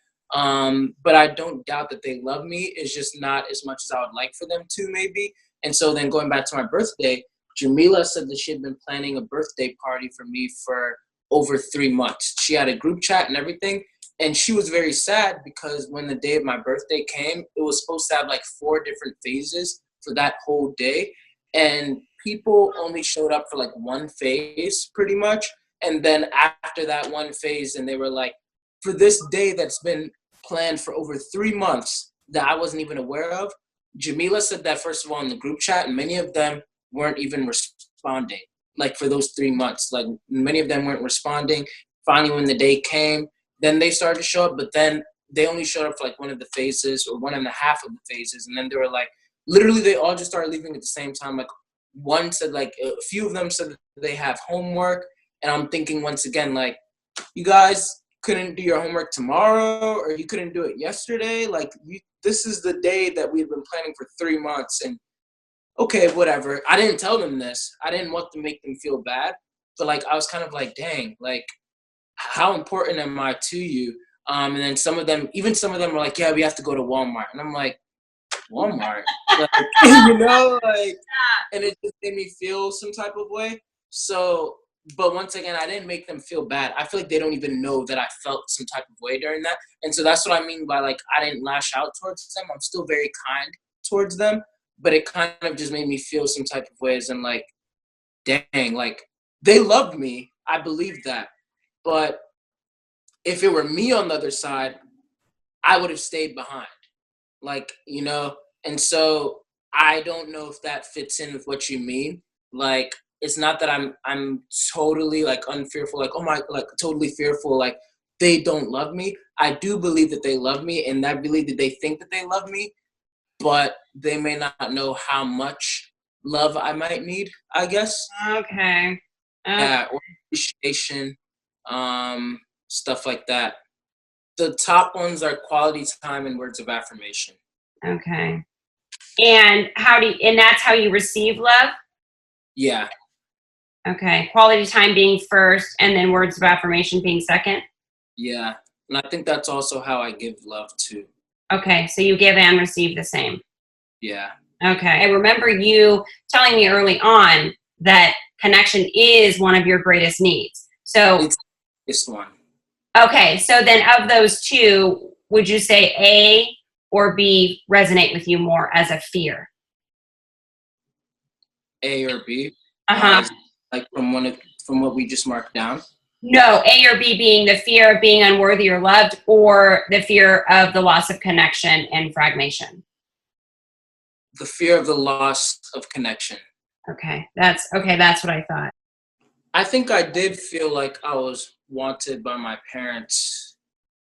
But I don't doubt that they love me. It's just not as much as I would like for them to, maybe. And so then going back to my birthday, Jamila said that she had been planning a birthday party for me for over 3 months. She had a group chat and everything. And she was very sad because when the day of my birthday came, it was supposed to have like 4 different phases for that whole day. And people only showed up for like one phase pretty much. And then after that one phase, and they were like, for this day that's been planned for over 3 months that I wasn't even aware of, Jamila said that first of all in the group chat, and many of them weren't even responding. Like for those 3 months, like many of them weren't responding. Finally, when the day came, then they started to show up, but then they only showed up for like one of the phases or one and a half of the phases. And then they were like, literally, they all just started leaving at the same time. Like one said, like a few of them said that they have homework. And I'm thinking once again, like, you guys couldn't do your homework tomorrow, or you couldn't do it yesterday. Like this is the day that we've been planning for 3 months. And okay, whatever. I didn't tell them this. I didn't want to make them feel bad. but like I was kind of like, dang, like how important am I to you? And then some of them were like, yeah, we have to go to Walmart, and I'm like, Walmart, like, like, and it just made me feel some type of way. So, but once again, I didn't make them feel bad. I feel like they don't even know that I felt some type of way during that. And so that's what I mean by like, I didn't lash out towards them. I'm still very kind towards them, but it kind of just made me feel some type of ways. And like, dang, like they loved me. I believe that. But if it were me on the other side, I would have stayed behind. Like, and so I don't know if that fits in with what you mean. Like, it's not that I'm totally like unfearful, like, oh my, like totally fearful, like they don't love me. I do believe that they love me, and I believe that they think that they love me, but they may not know how much love I might need, I guess. Okay. Yeah, or appreciation, stuff like that. The top ones are quality time and words of affirmation. Okay. And that's how you receive love? Yeah. Okay. Quality time being first, and then words of affirmation being second? Yeah. And I think that's also how I give love too. Okay. So you give and receive the same. Yeah. Okay. I remember you telling me early on that connection is one of your greatest needs. So it's the biggest one. Okay. So then of those two, would you say A or B resonate with you more as a fear? A or B? Uh-huh. Like from what we just marked down? No, A or B being the fear of being unworthy or loved, or the fear of the loss of connection and fragmentation. The fear of the loss of connection. Okay, that's what I thought. I think I did feel like I was wanted by my parents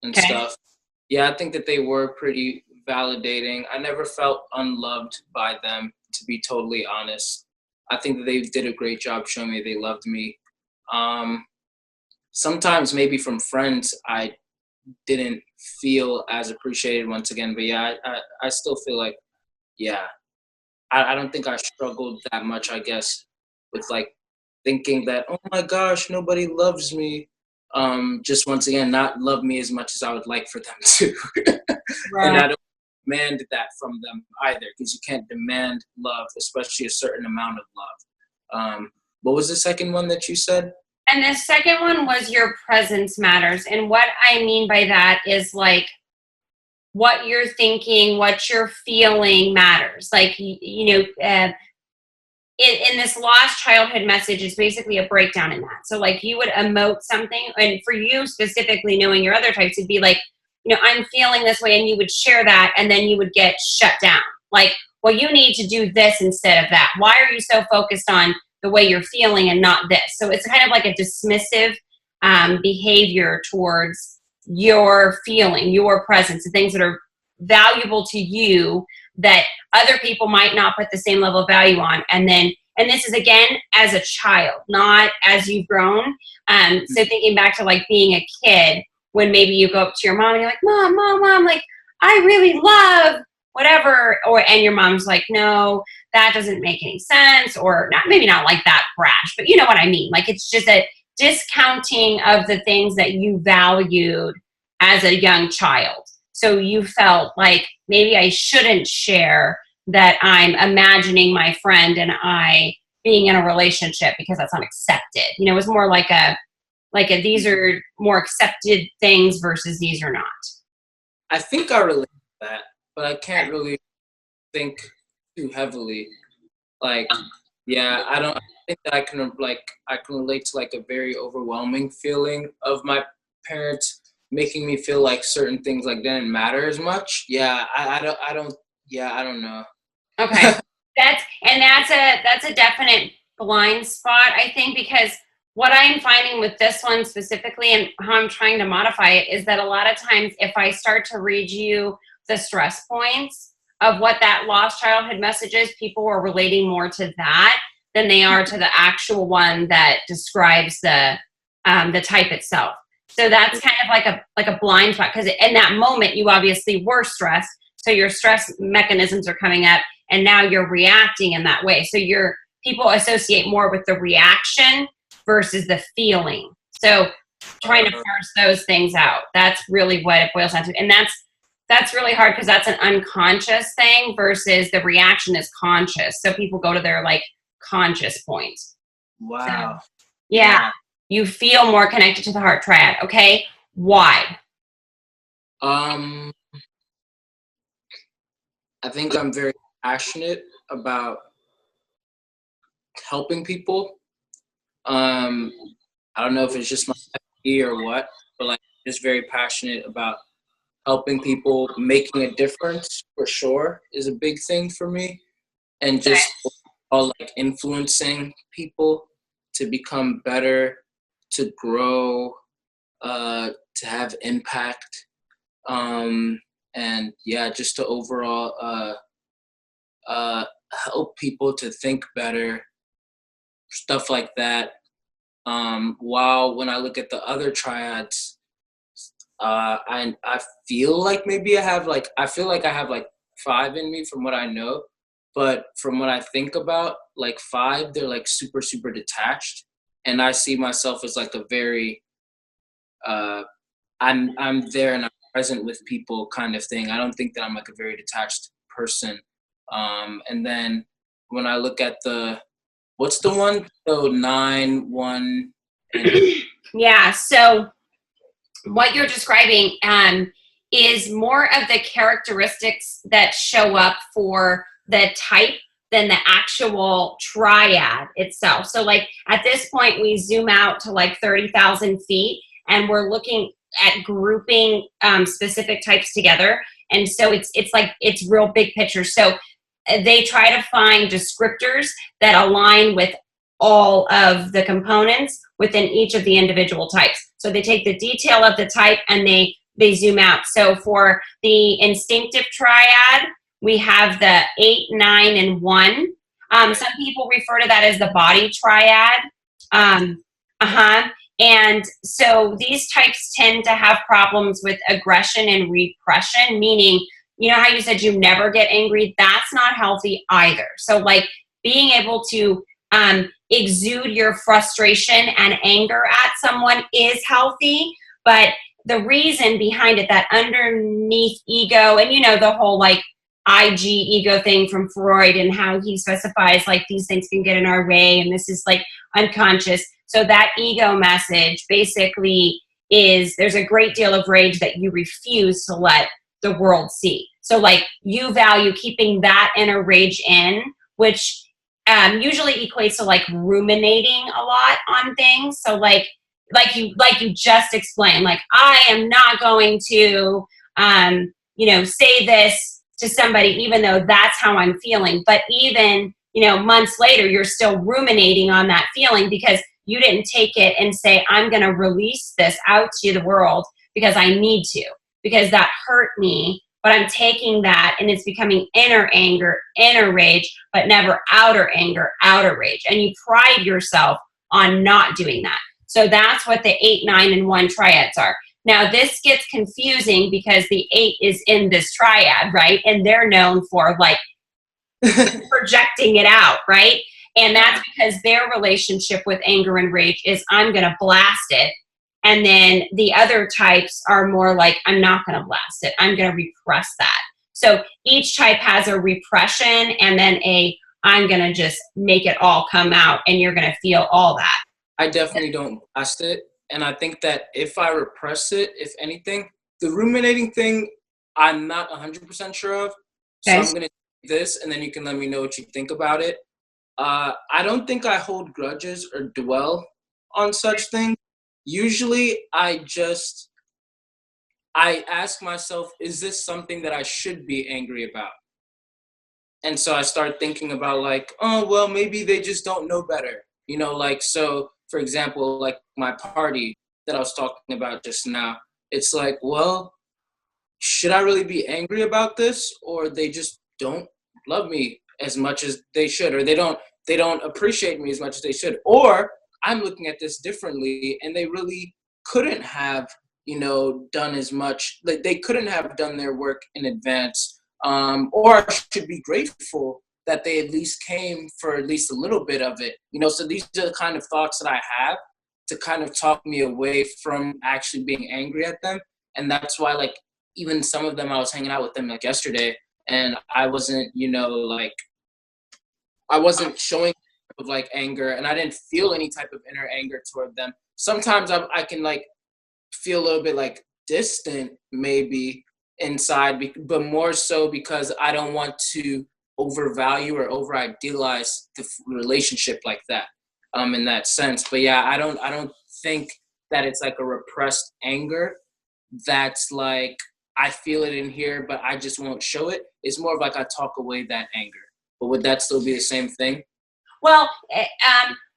and stuff. Yeah, I think that they were pretty validating. I never felt unloved by them, to be totally honest. I think that they did a great job showing me they loved me. Sometimes maybe from friends, I didn't feel as appreciated once again. But yeah, I still feel like, yeah, I don't think I struggled that much, I guess, with like thinking that, oh my gosh, nobody loves me. Just once again, not love me as much as I would like for them to. Right. And I don't demand that from them either, because you can't demand love, especially a certain amount of love. What was the second one that you said? And the second one was your presence matters. And what I mean by that is like what you're thinking, what you're feeling matters. Like, in this lost childhood message is basically a breakdown in that. So like you would emote something, and for you specifically knowing your other types, it'd be like, I'm feeling this way, and you would share that, and then you would get shut down. Like, well, you need to do this instead of that. Why are you so focused on the way you're feeling and not this? So it's kind of like a dismissive behavior towards your feeling, your presence, the things that are valuable to you that other people might not put the same level of value on. And this is again as a child, not as you've grown. So thinking back to like being a kid, when maybe you go up to your mom and you're like, mom, like I really love whatever, and your mom's like, no, that doesn't make any sense, or not, maybe not like that brash, but you know what I mean. Like it's just a discounting of the things that you valued as a young child. So you felt like maybe I shouldn't share that I'm imagining my friend and I being in a relationship because that's not accepted. It was more like a these are more accepted things versus these are not. I think I relate to that, but I can't really think too heavily. Like, yeah, I don't think that I can relate to like a very overwhelming feeling of my parents making me feel like certain things like didn't matter as much. Yeah, I don't know. Okay. That's a definite blind spot, I think, because what I'm finding with this one specifically and how I'm trying to modify it is that a lot of times if I start to read you the stress points of what that lost childhood message is, people are relating more to that than they are to the actual one that describes the type itself. So that's kind of like a blind spot, because in that moment you obviously were stressed, so your stress mechanisms are coming up, and now you're reacting in that way. So people associate more with the reaction versus the feeling. So trying to parse those things out. That's really what it boils down to. And that's really hard because that's an unconscious thing versus the reaction is conscious. So people go to their like conscious point. Wow. So, yeah. You feel more connected to the heart triad. Okay. Why? I think I'm very passionate about helping people. I don't know if it's just my empathy or what, but like just very passionate about helping people, making a difference for sure is a big thing for me. And just all like influencing people to become better, to grow, to have impact. And yeah, just to overall help people to think better, stuff like that. While when I look at the other triads, I feel like maybe I feel like I have like 5 in me from what I know, but from what I think about, like 5, they're like super super detached, and I see myself as like a very I'm there and I'm present with people kind of thing. I don't think that I'm like a very detached person. And then when I look at what's the one? So 9, 1, and Yeah. So what you're describing is more of the characteristics that show up for the type than the actual triad itself. So like at this point, we zoom out to like 30,000 feet and we're looking at grouping specific types together. And so it's real big picture. So they try to find descriptors that align with all of the components within each of the individual types. So they take the detail of the type and they zoom out. So for the instinctive triad, we have the 8, 9, and 1. Some people refer to that as the body triad. And so these types tend to have problems with aggression and repression, meaning, you know how you said you never get angry? That's not healthy either. So like being able to exude your frustration and anger at someone is healthy, but the reason behind it, that underneath ego, and you know the whole like IG ego thing from Freud and how he specifies like these things can get in our way and this is like unconscious. So that ego message basically is there's a great deal of rage that you refuse to let the world see. So like you value keeping that inner rage in, which usually equates to like ruminating a lot on things. So like you just explained, like I am not going to say this to somebody even though that's how I'm feeling. But even months later, you're still ruminating on that feeling because you didn't take it and say, I'm going to release this out to the world because I need to, because that hurt me. But I'm taking that and it's becoming inner anger, inner rage, but never outer anger, outer rage. And you pride yourself on not doing that. So that's what the 8, 9, and 1 triads are. Now, this gets confusing because the 8 is in this triad, right? And they're known for like projecting it out, right? And that's because their relationship with anger and rage is I'm going to blast it. And then the other types are more like, I'm not going to blast it. I'm going to repress that. So each type has a repression and then I'm going to just make it all come out and you're going to feel all that. I definitely don't blast it. And I think that if I repress it, if anything, the ruminating thing, I'm not 100% sure of. So I'm going to do this and then you can let me know what you think about it. I don't think I hold grudges or dwell on such things. Usually I ask myself, is this something that I should be angry about? And so I start thinking about like, oh, well, maybe they just don't know better. Like, so for example, like my party that I was talking about just now, it's like, well, should I really be angry about this? Or they just don't love me as much as they should, or they don't appreciate me as much as they should. Or I'm looking at this differently and they really couldn't have, done as much, like they couldn't have done their work in advance. Or I should be grateful that they at least came for at least a little bit of it. So these are the kind of thoughts that I have to kind of talk me away from actually being angry at them. And that's why, like, even some of them, I was hanging out with them like yesterday, and I wasn't, I wasn't showing of like anger, and I didn't feel any type of inner anger toward them. Sometimes I can like feel a little bit like distant maybe inside, but more so because I don't want to overvalue or over idealize the relationship like that, in that sense. But yeah, I don't think that it's like a repressed anger that's like I feel it in here but I just won't show it. It's more of like I talk away that anger. But would that still be the same thing? Well,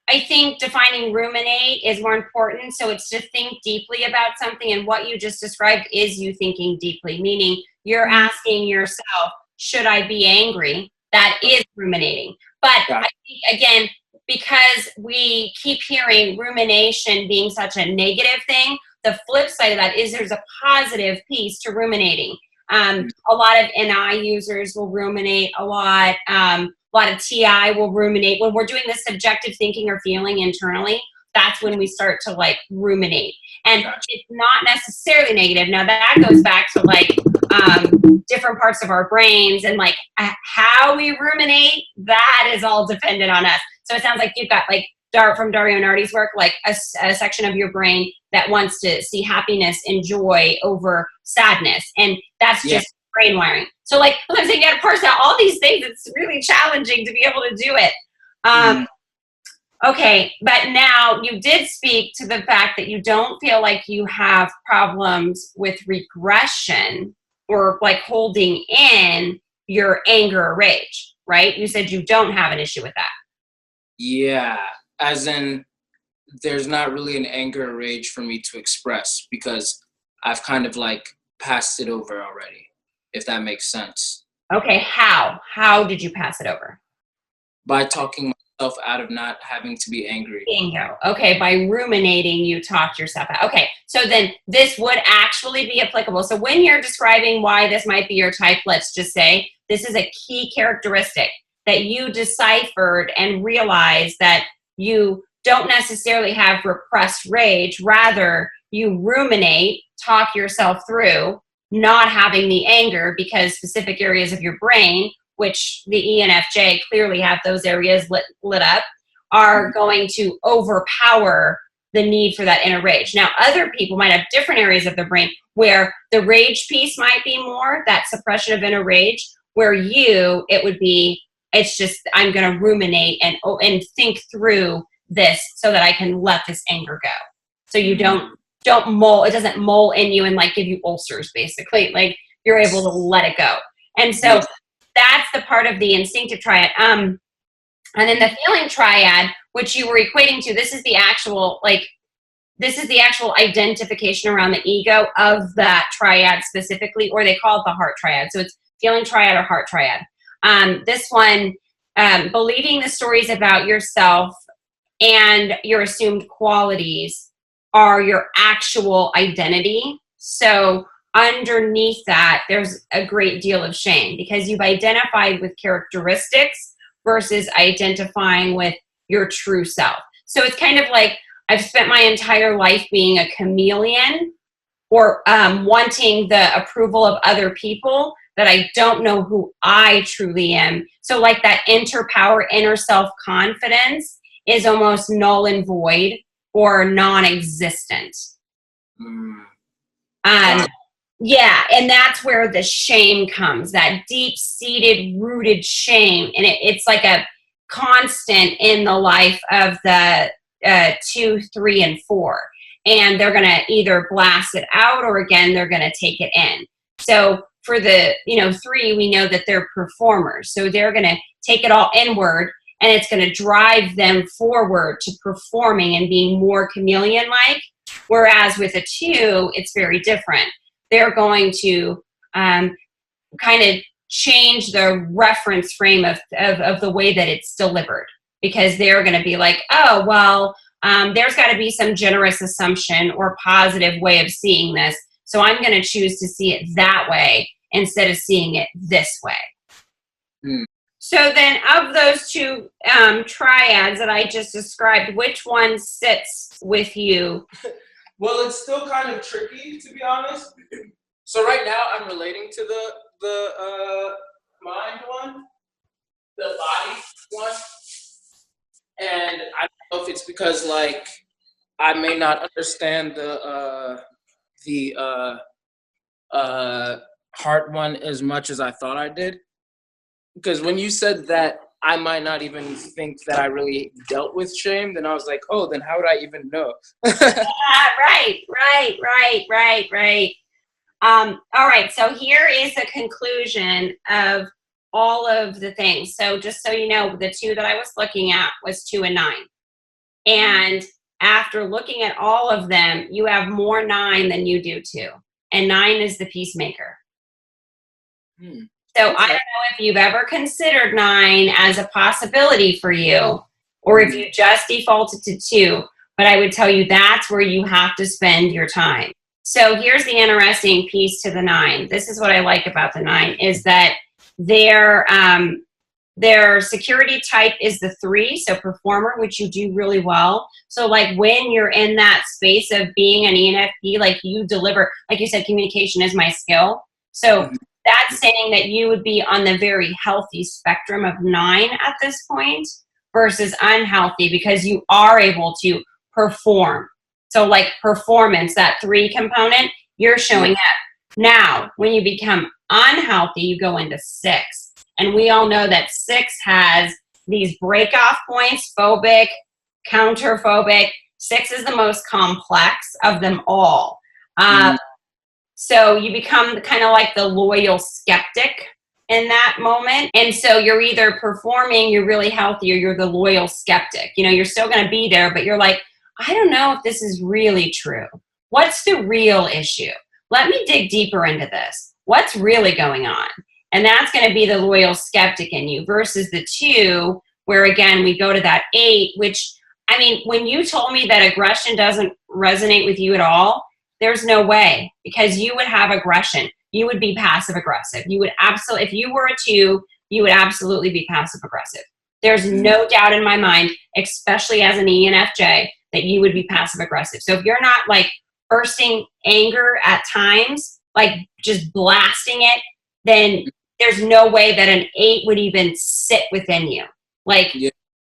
I think defining ruminate is more important. So it's to think deeply about something, and what you just described is you thinking deeply, meaning you're asking yourself, should I be angry? That is ruminating. But I think, again, because we keep hearing rumination being such a negative thing, the flip side of that is there's a positive piece to ruminating. A lot of NI users will ruminate a lot. A lot of TI will ruminate. When we're doing this subjective thinking or feeling internally, that's when we start to like ruminate. And it's not necessarily negative. Now that goes back to like different parts of our brains, and like how we ruminate, that is all dependent on us. So it sounds like you've got like from Dario Nardi's work, like a section of your brain that wants to see happiness and joy over sadness. And that's just brain wiring. So like I'm saying, you got to parse out all these things. It's really challenging to be able to do it. Okay, but now you did speak to the fact that you don't feel like you have problems with regression or like holding in your anger or rage, right? You said you don't have an issue with that. Yeah, as in there's not really an anger or rage for me to express because I've kind of like passed it over already, if that makes sense. Okay, how? How did you pass it over? By talking myself out of not having to be angry. Bingo. Okay, by ruminating, you talked yourself out. Okay, so then this would actually be applicable. So when you're describing why this might be your type, let's just say this is a key characteristic that you deciphered and realized that you don't necessarily have repressed rage. Rather, you ruminate, talk yourself through not having the anger because specific areas of your brain, which the ENFJ clearly have those areas lit up, are going to overpower the need for that inner rage. Now, other people might have different areas of their brain where the rage piece might be more, that suppression of inner rage, where it would be, it's just, I'm going to ruminate and think through this so that I can let this anger go. So you don't mull, it doesn't mull in you and like give you ulcers, basically. Like you're able to let it go. And so that's the part of the instinctive triad. And then the feeling triad, which you were equating to, this is the actual identification around the ego of that triad specifically, or they call it the heart triad. So it's feeling triad or heart triad. This one, believing the stories about yourself and your assumed qualities are your actual identity. So underneath that, there's a great deal of shame because you've identified with characteristics versus identifying with your true self. So it's kind of like I've spent my entire life being a chameleon or wanting the approval of other people, that I don't know who I truly am. So like that inner self-confidence is almost null and void or non-existent. Yeah, and that's where the shame comes, that deep-seated, rooted shame. And it's like a constant in the life of the 2, 3, and 4. And they're going to either blast it out or, again, they're going to take it in. So for the 3, we know that they're performers. So they're going to take it all inward, and it's going to drive them forward to performing and being more chameleon-like. Whereas with a 2, it's very different. They're going to kind of change the reference frame of the way that it's delivered, because they're going to be like, oh, well, there's got to be some generous assumption or positive way of seeing this. So I'm going to choose to see it that way instead of seeing it this way. So then of those two triads that I just described, which one sits with you? Well, it's still kind of tricky, to be honest. So right now I'm relating to the mind one, the body one. And I don't know if it's because like I may not understand the heart one as much as I thought I did. Because when you said that I might not even think that I really dealt with shame, then I was like, oh, then how would I even know? Right. All right, so here is the conclusion of all of the things. So just so you know, the two that I was looking at was 2 and 9. And after looking at all of them, you have more 9 than you do 2. And 9 is the peacemaker. So I don't know if you've ever considered 9 as a possibility for you, or if you just defaulted to 2. But I would tell you that's where you have to spend your time. So here's the interesting piece to the 9. This is what I like about the 9 is that their security type is the 3, so performer, which you do really well. So like when you're in that space of being an ENFP, like you deliver, like you said, communication is my skill. So that's saying that you would be on the very healthy spectrum of 9 at this point versus unhealthy because you are able to perform. So like performance, that 3 component, you're showing up. Now, when you become unhealthy, you go into 6. And we all know that 6 has these break-off points, phobic, counterphobic. 6 is the most complex of them all. So you become kind of like the loyal skeptic in that moment. And so you're either performing, you're really healthy, or you're the loyal skeptic. You know, you're still going to be there, but you're like, I don't know if this is really true. What's the real issue? Let me dig deeper into this. What's really going on? And that's going to be the loyal skeptic in you versus the 2, where again, we go to that 8, which, I mean, when you told me that aggression doesn't resonate with you at all, there's no way, because you would have aggression. You would be passive aggressive. You would absolutely, if you were a 2, you would absolutely be passive aggressive. There's no doubt in my mind, especially as an ENFJ, that you would be passive aggressive. So if you're not like bursting anger at times, like just blasting it, then there's no way that an 8 would even sit within you. Like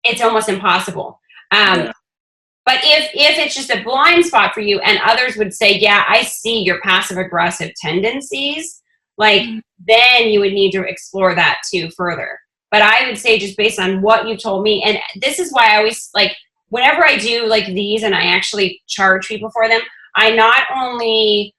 it's almost impossible. But if it's just a blind spot for you, and others would say, yeah, I see your passive aggressive tendencies, like then you would need to explore that too further. But I would say just based on what you told me, and this is why I always like, whenever I do like these and I actually charge people for them, I not only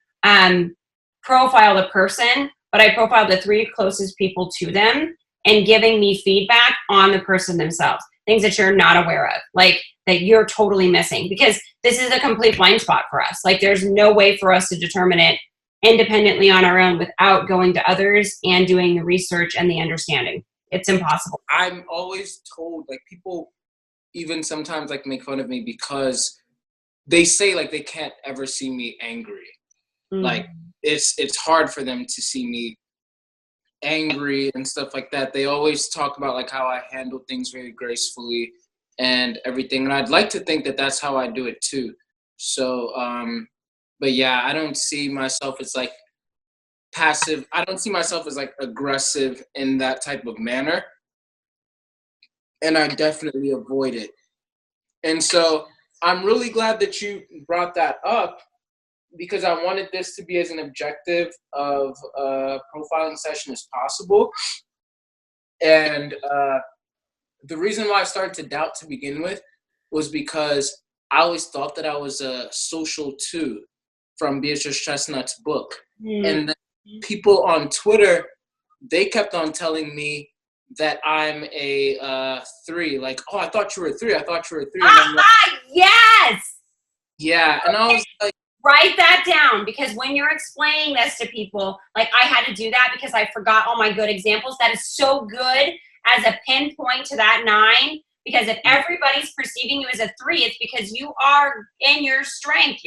profile the person, but I profile the 3 closest people to them and giving me feedback on the person themselves, things that you're not aware of, like that you're totally missing, because this is a complete blind spot for us. Like there's no way for us to determine it independently on our own without going to others and doing the research and the understanding. It's impossible. I'm always told, like, people even sometimes like make fun of me because they say like they can't ever see me angry. Like it's hard for them to see me angry and stuff like that. They always talk about like how I handle things very gracefully and everything, and I'd like to think that that's how I do it too. So but yeah, I don't see myself as like passive. I don't see myself as like aggressive in that type of manner, and I definitely avoid it. And so I'm really glad that you brought that up, because I wanted this to be as an objective of a profiling session as possible. And the reason why I started to doubt to begin with was because I always thought that I was a social 2 from Beatrice Chestnut's book. And then people on Twitter, they kept on telling me that I'm a 3. Like, oh, I thought you were a 3. I thought you were a 3. And I'm like, Yes! Yeah, and I was like, write that down, because when you're explaining this to people, like I had to do that because I forgot all my good examples. That is so good as a pinpoint to that 9, because if everybody's perceiving you as a 3, it's because you are in your strength.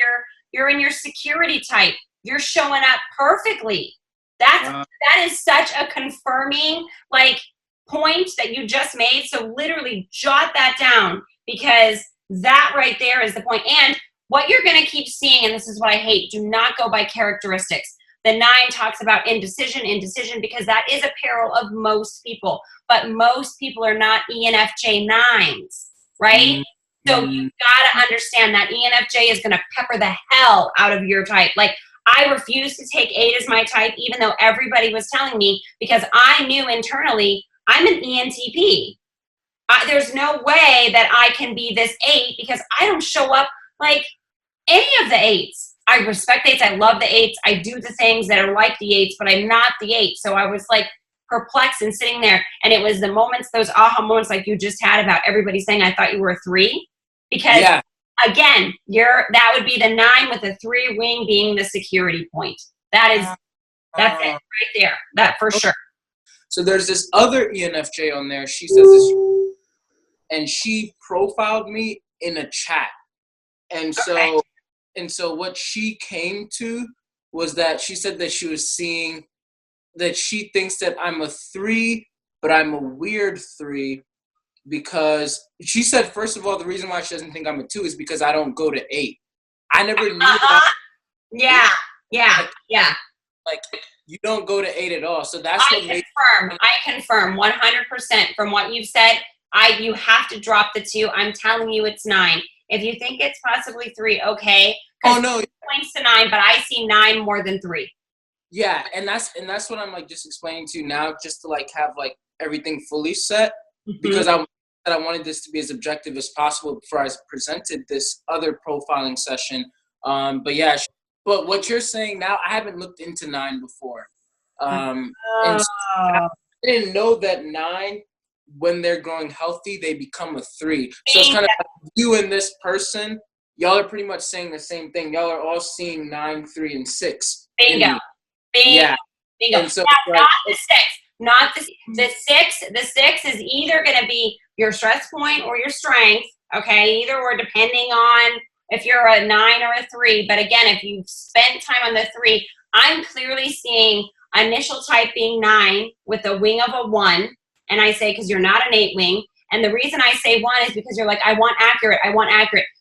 You're in your security type. You're showing up perfectly. That is such a confirming, like, point that you just made. So literally jot that down, because that right there is the point. And what you're going to keep seeing, and this is what I hate, do not go by characteristics. The 9 talks about indecision, because that is a peril of most people. But most people are not ENFJ 9s, right? So you've got to understand that ENFJ is going to pepper the hell out of your type. Like, I refuse to take 8 as my type, even though everybody was telling me, because I knew internally I'm an ENTP. There's no way that I can be this 8, because I don't show up like any of the 8s. I respect 8s. I love the 8s. I do the things that are like the 8s, but I'm not the 8. So I was like perplexed and sitting there. And it was the moments, those aha moments like you just had about everybody saying, I thought you were a 3. Because again, that would be the 9 with the 3 wing being the security point. That's it right there. That for sure. So there's this other ENFJ on there. She says this, and she profiled me in a chat. And so what she came to was that she said that she was seeing that she thinks that I'm a 3, but I'm a weird 3, because she said, first of all, the reason why she doesn't think I'm a 2 is because I don't go to 8. I never knew that. Yeah. Like, you don't go to 8 at all. So that's I confirm 100% from what you've said. You have to drop the 2. I'm telling you, it's 9. If you think it's possibly 3, okay. Oh no, it points to 9, but I see 9 more than 3. Yeah, and that's what I'm like just explaining to you now, just to like have like everything fully set, because I wanted this to be as objective as possible before I presented this other profiling session. But what you're saying now, I haven't looked into 9 before, and so I didn't know that 9, when they're growing healthy, they become a 3. So it's kind of like you and this person, y'all are pretty much saying the same thing. Y'all are all seeing 9, 3, and 6. Bingo. Yeah. And so, not the 6. Not the 6. The 6 is either going to be your stress point or your strength. Okay, either or, depending on if you're a 9 or a 3. But again, if you've spent time on the 3, I'm clearly seeing initial type being 9 with a wing of a 1. And I say, because you're not an 8 wing. And the reason I say 1 is because you're like, I want accurate.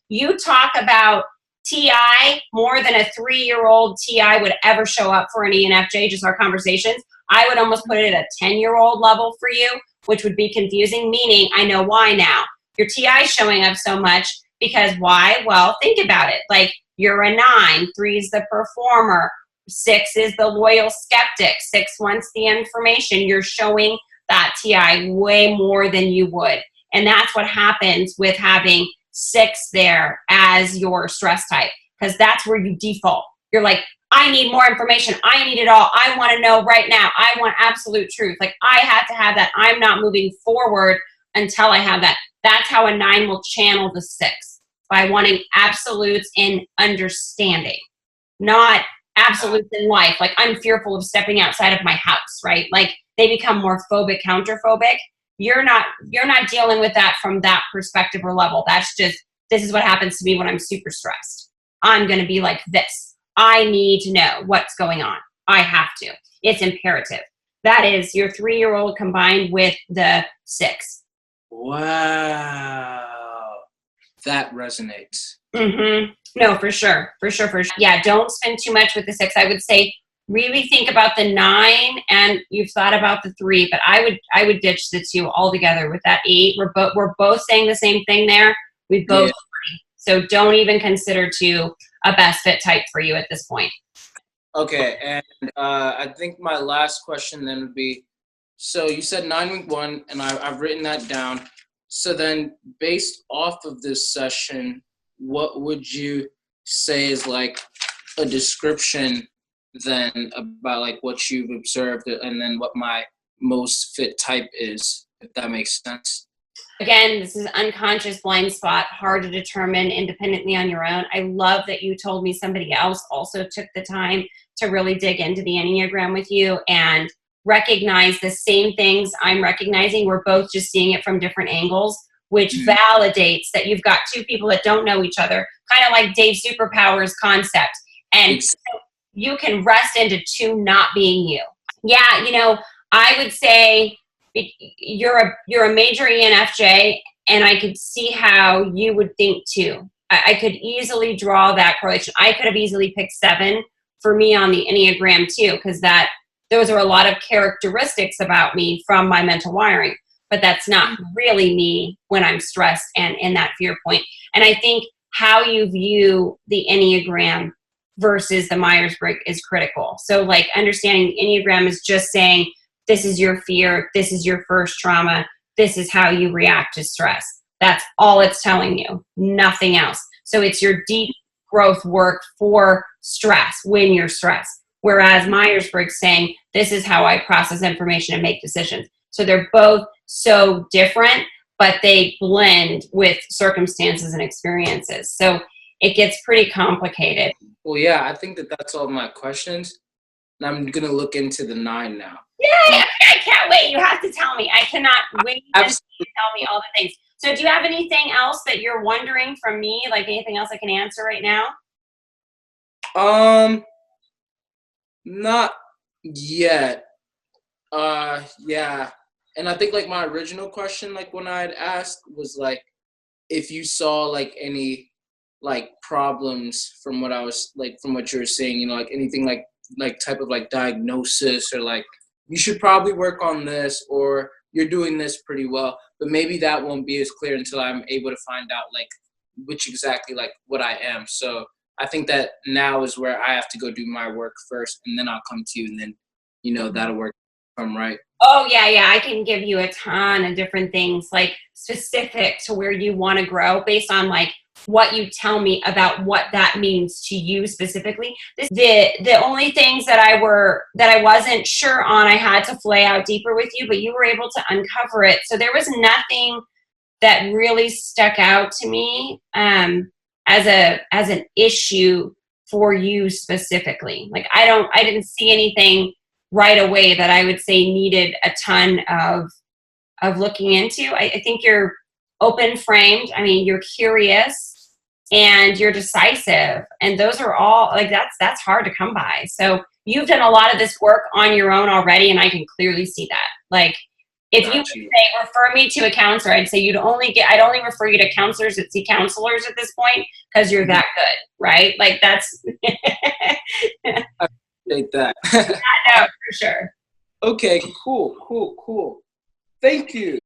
You talk about TI more than a 3-year-old TI would ever show up for an ENFJ, just our conversations. I would almost put it at a 10-year-old level for you, which would be confusing, meaning I know why now. Your TI is showing up so much because why? Well, think about it. Like, you're a 9, 3 is the performer, 6 is the loyal skeptic, 6 wants the information. You're showing that TI way more than you would. And that's what happens with having 6 there as your stress type, because that's where you default. You're like, I need more information. I need it all. I want to know right now. I want absolute truth. Like, I have to have that. I'm not moving forward until I have that. That's how a 9 will channel the 6, by wanting absolutes in understanding, not absolutes in life. Like, I'm fearful of stepping outside of my house, right? Like, they become more phobic, counterphobic. You're not dealing with that from that perspective or level. That's just, this is what happens to me when I'm super stressed. I'm going to be like this. I need to know what's going on. I have to. It's imperative. That is your 3-year-old combined with the 6. Wow. That resonates. No, for sure. Yeah, don't spend too much with the 6. I would say really think about the 9, and you've thought about the 3, but I would ditch the 2 altogether with that 8. We're both saying the same thing there. We both agree. So don't even consider 2 a best fit type for you at this point. Okay, and I think my last question then would be, so you said 9 week 1, and I've written that down. So then, based off of this session, what would you say is like a description then about like what you've observed, and then what my most fit type is, if that makes sense? Again, this is unconscious blind spot, hard to determine independently on your own. I love that you told me somebody else also took the time to really dig into the Enneagram with you and recognize the same things I'm recognizing. We're both just seeing it from different angles, which validates that you've got 2 people that don't know each other, kind of like Dave Superpower's concept. And you can rest into 2 not being you. Yeah, I would say you're a major ENFJ, and I could see how you would think too. I could easily draw that correlation. I could have easily picked 7 for me on the Enneagram too, because those are a lot of characteristics about me from my mental wiring. But that's not really me when I'm stressed and in that fear point. And I think how you view the Enneagram versus the Myers-Briggs is critical. So like understanding the Enneagram is just saying, this is your fear, this is your first trauma, this is how you react to stress. That's all it's telling you, nothing else. So it's your deep growth work for stress when you're stressed. Whereas Myers-Briggs saying, this is how I process information and make decisions. So they're both so different, but they blend with circumstances and experiences. So it gets pretty complicated. Well, yeah, I think that's all my questions. And I'm going to look into the 9 now. Yay! I can't wait. You have to tell me. I cannot wait to tell me all the things. So do you have anything else that you're wondering from me? Like anything else I can answer right now? Not yet. Yeah. And I think like my original question, like when I had asked was like, if you saw like any like problems from what I was like, from what you were saying, you know, like anything like type of like diagnosis or like, you should probably work on this or you're doing this pretty well, but maybe that won't be as clear until I'm able to find out like which exactly like what I am. So I think that now is where I have to go do my work first and then I'll come to you and then, you know, that'll work if I'm right. Oh, yeah. I can give you a ton of different things, like specific to where you want to grow based on like what you tell me about what that means to you specifically. The only things that I wasn't sure on, I had to flay out deeper with you, but you were able to uncover it. So there was nothing that really stuck out to me as an issue for you specifically. Like I didn't see anything right away that I would say needed a ton of looking into. I think you're open framed. I mean, you're curious and you're decisive, and those are all like that's hard to come by. So you've done a lot of this work on your own already, and I can clearly see that. Like if you would say refer me to a counselor, I'd say I'd only refer you to counselors that see counselors at this point because you're that good, right? Like that's I appreciate that. no, for sure. Okay, cool. Thank you.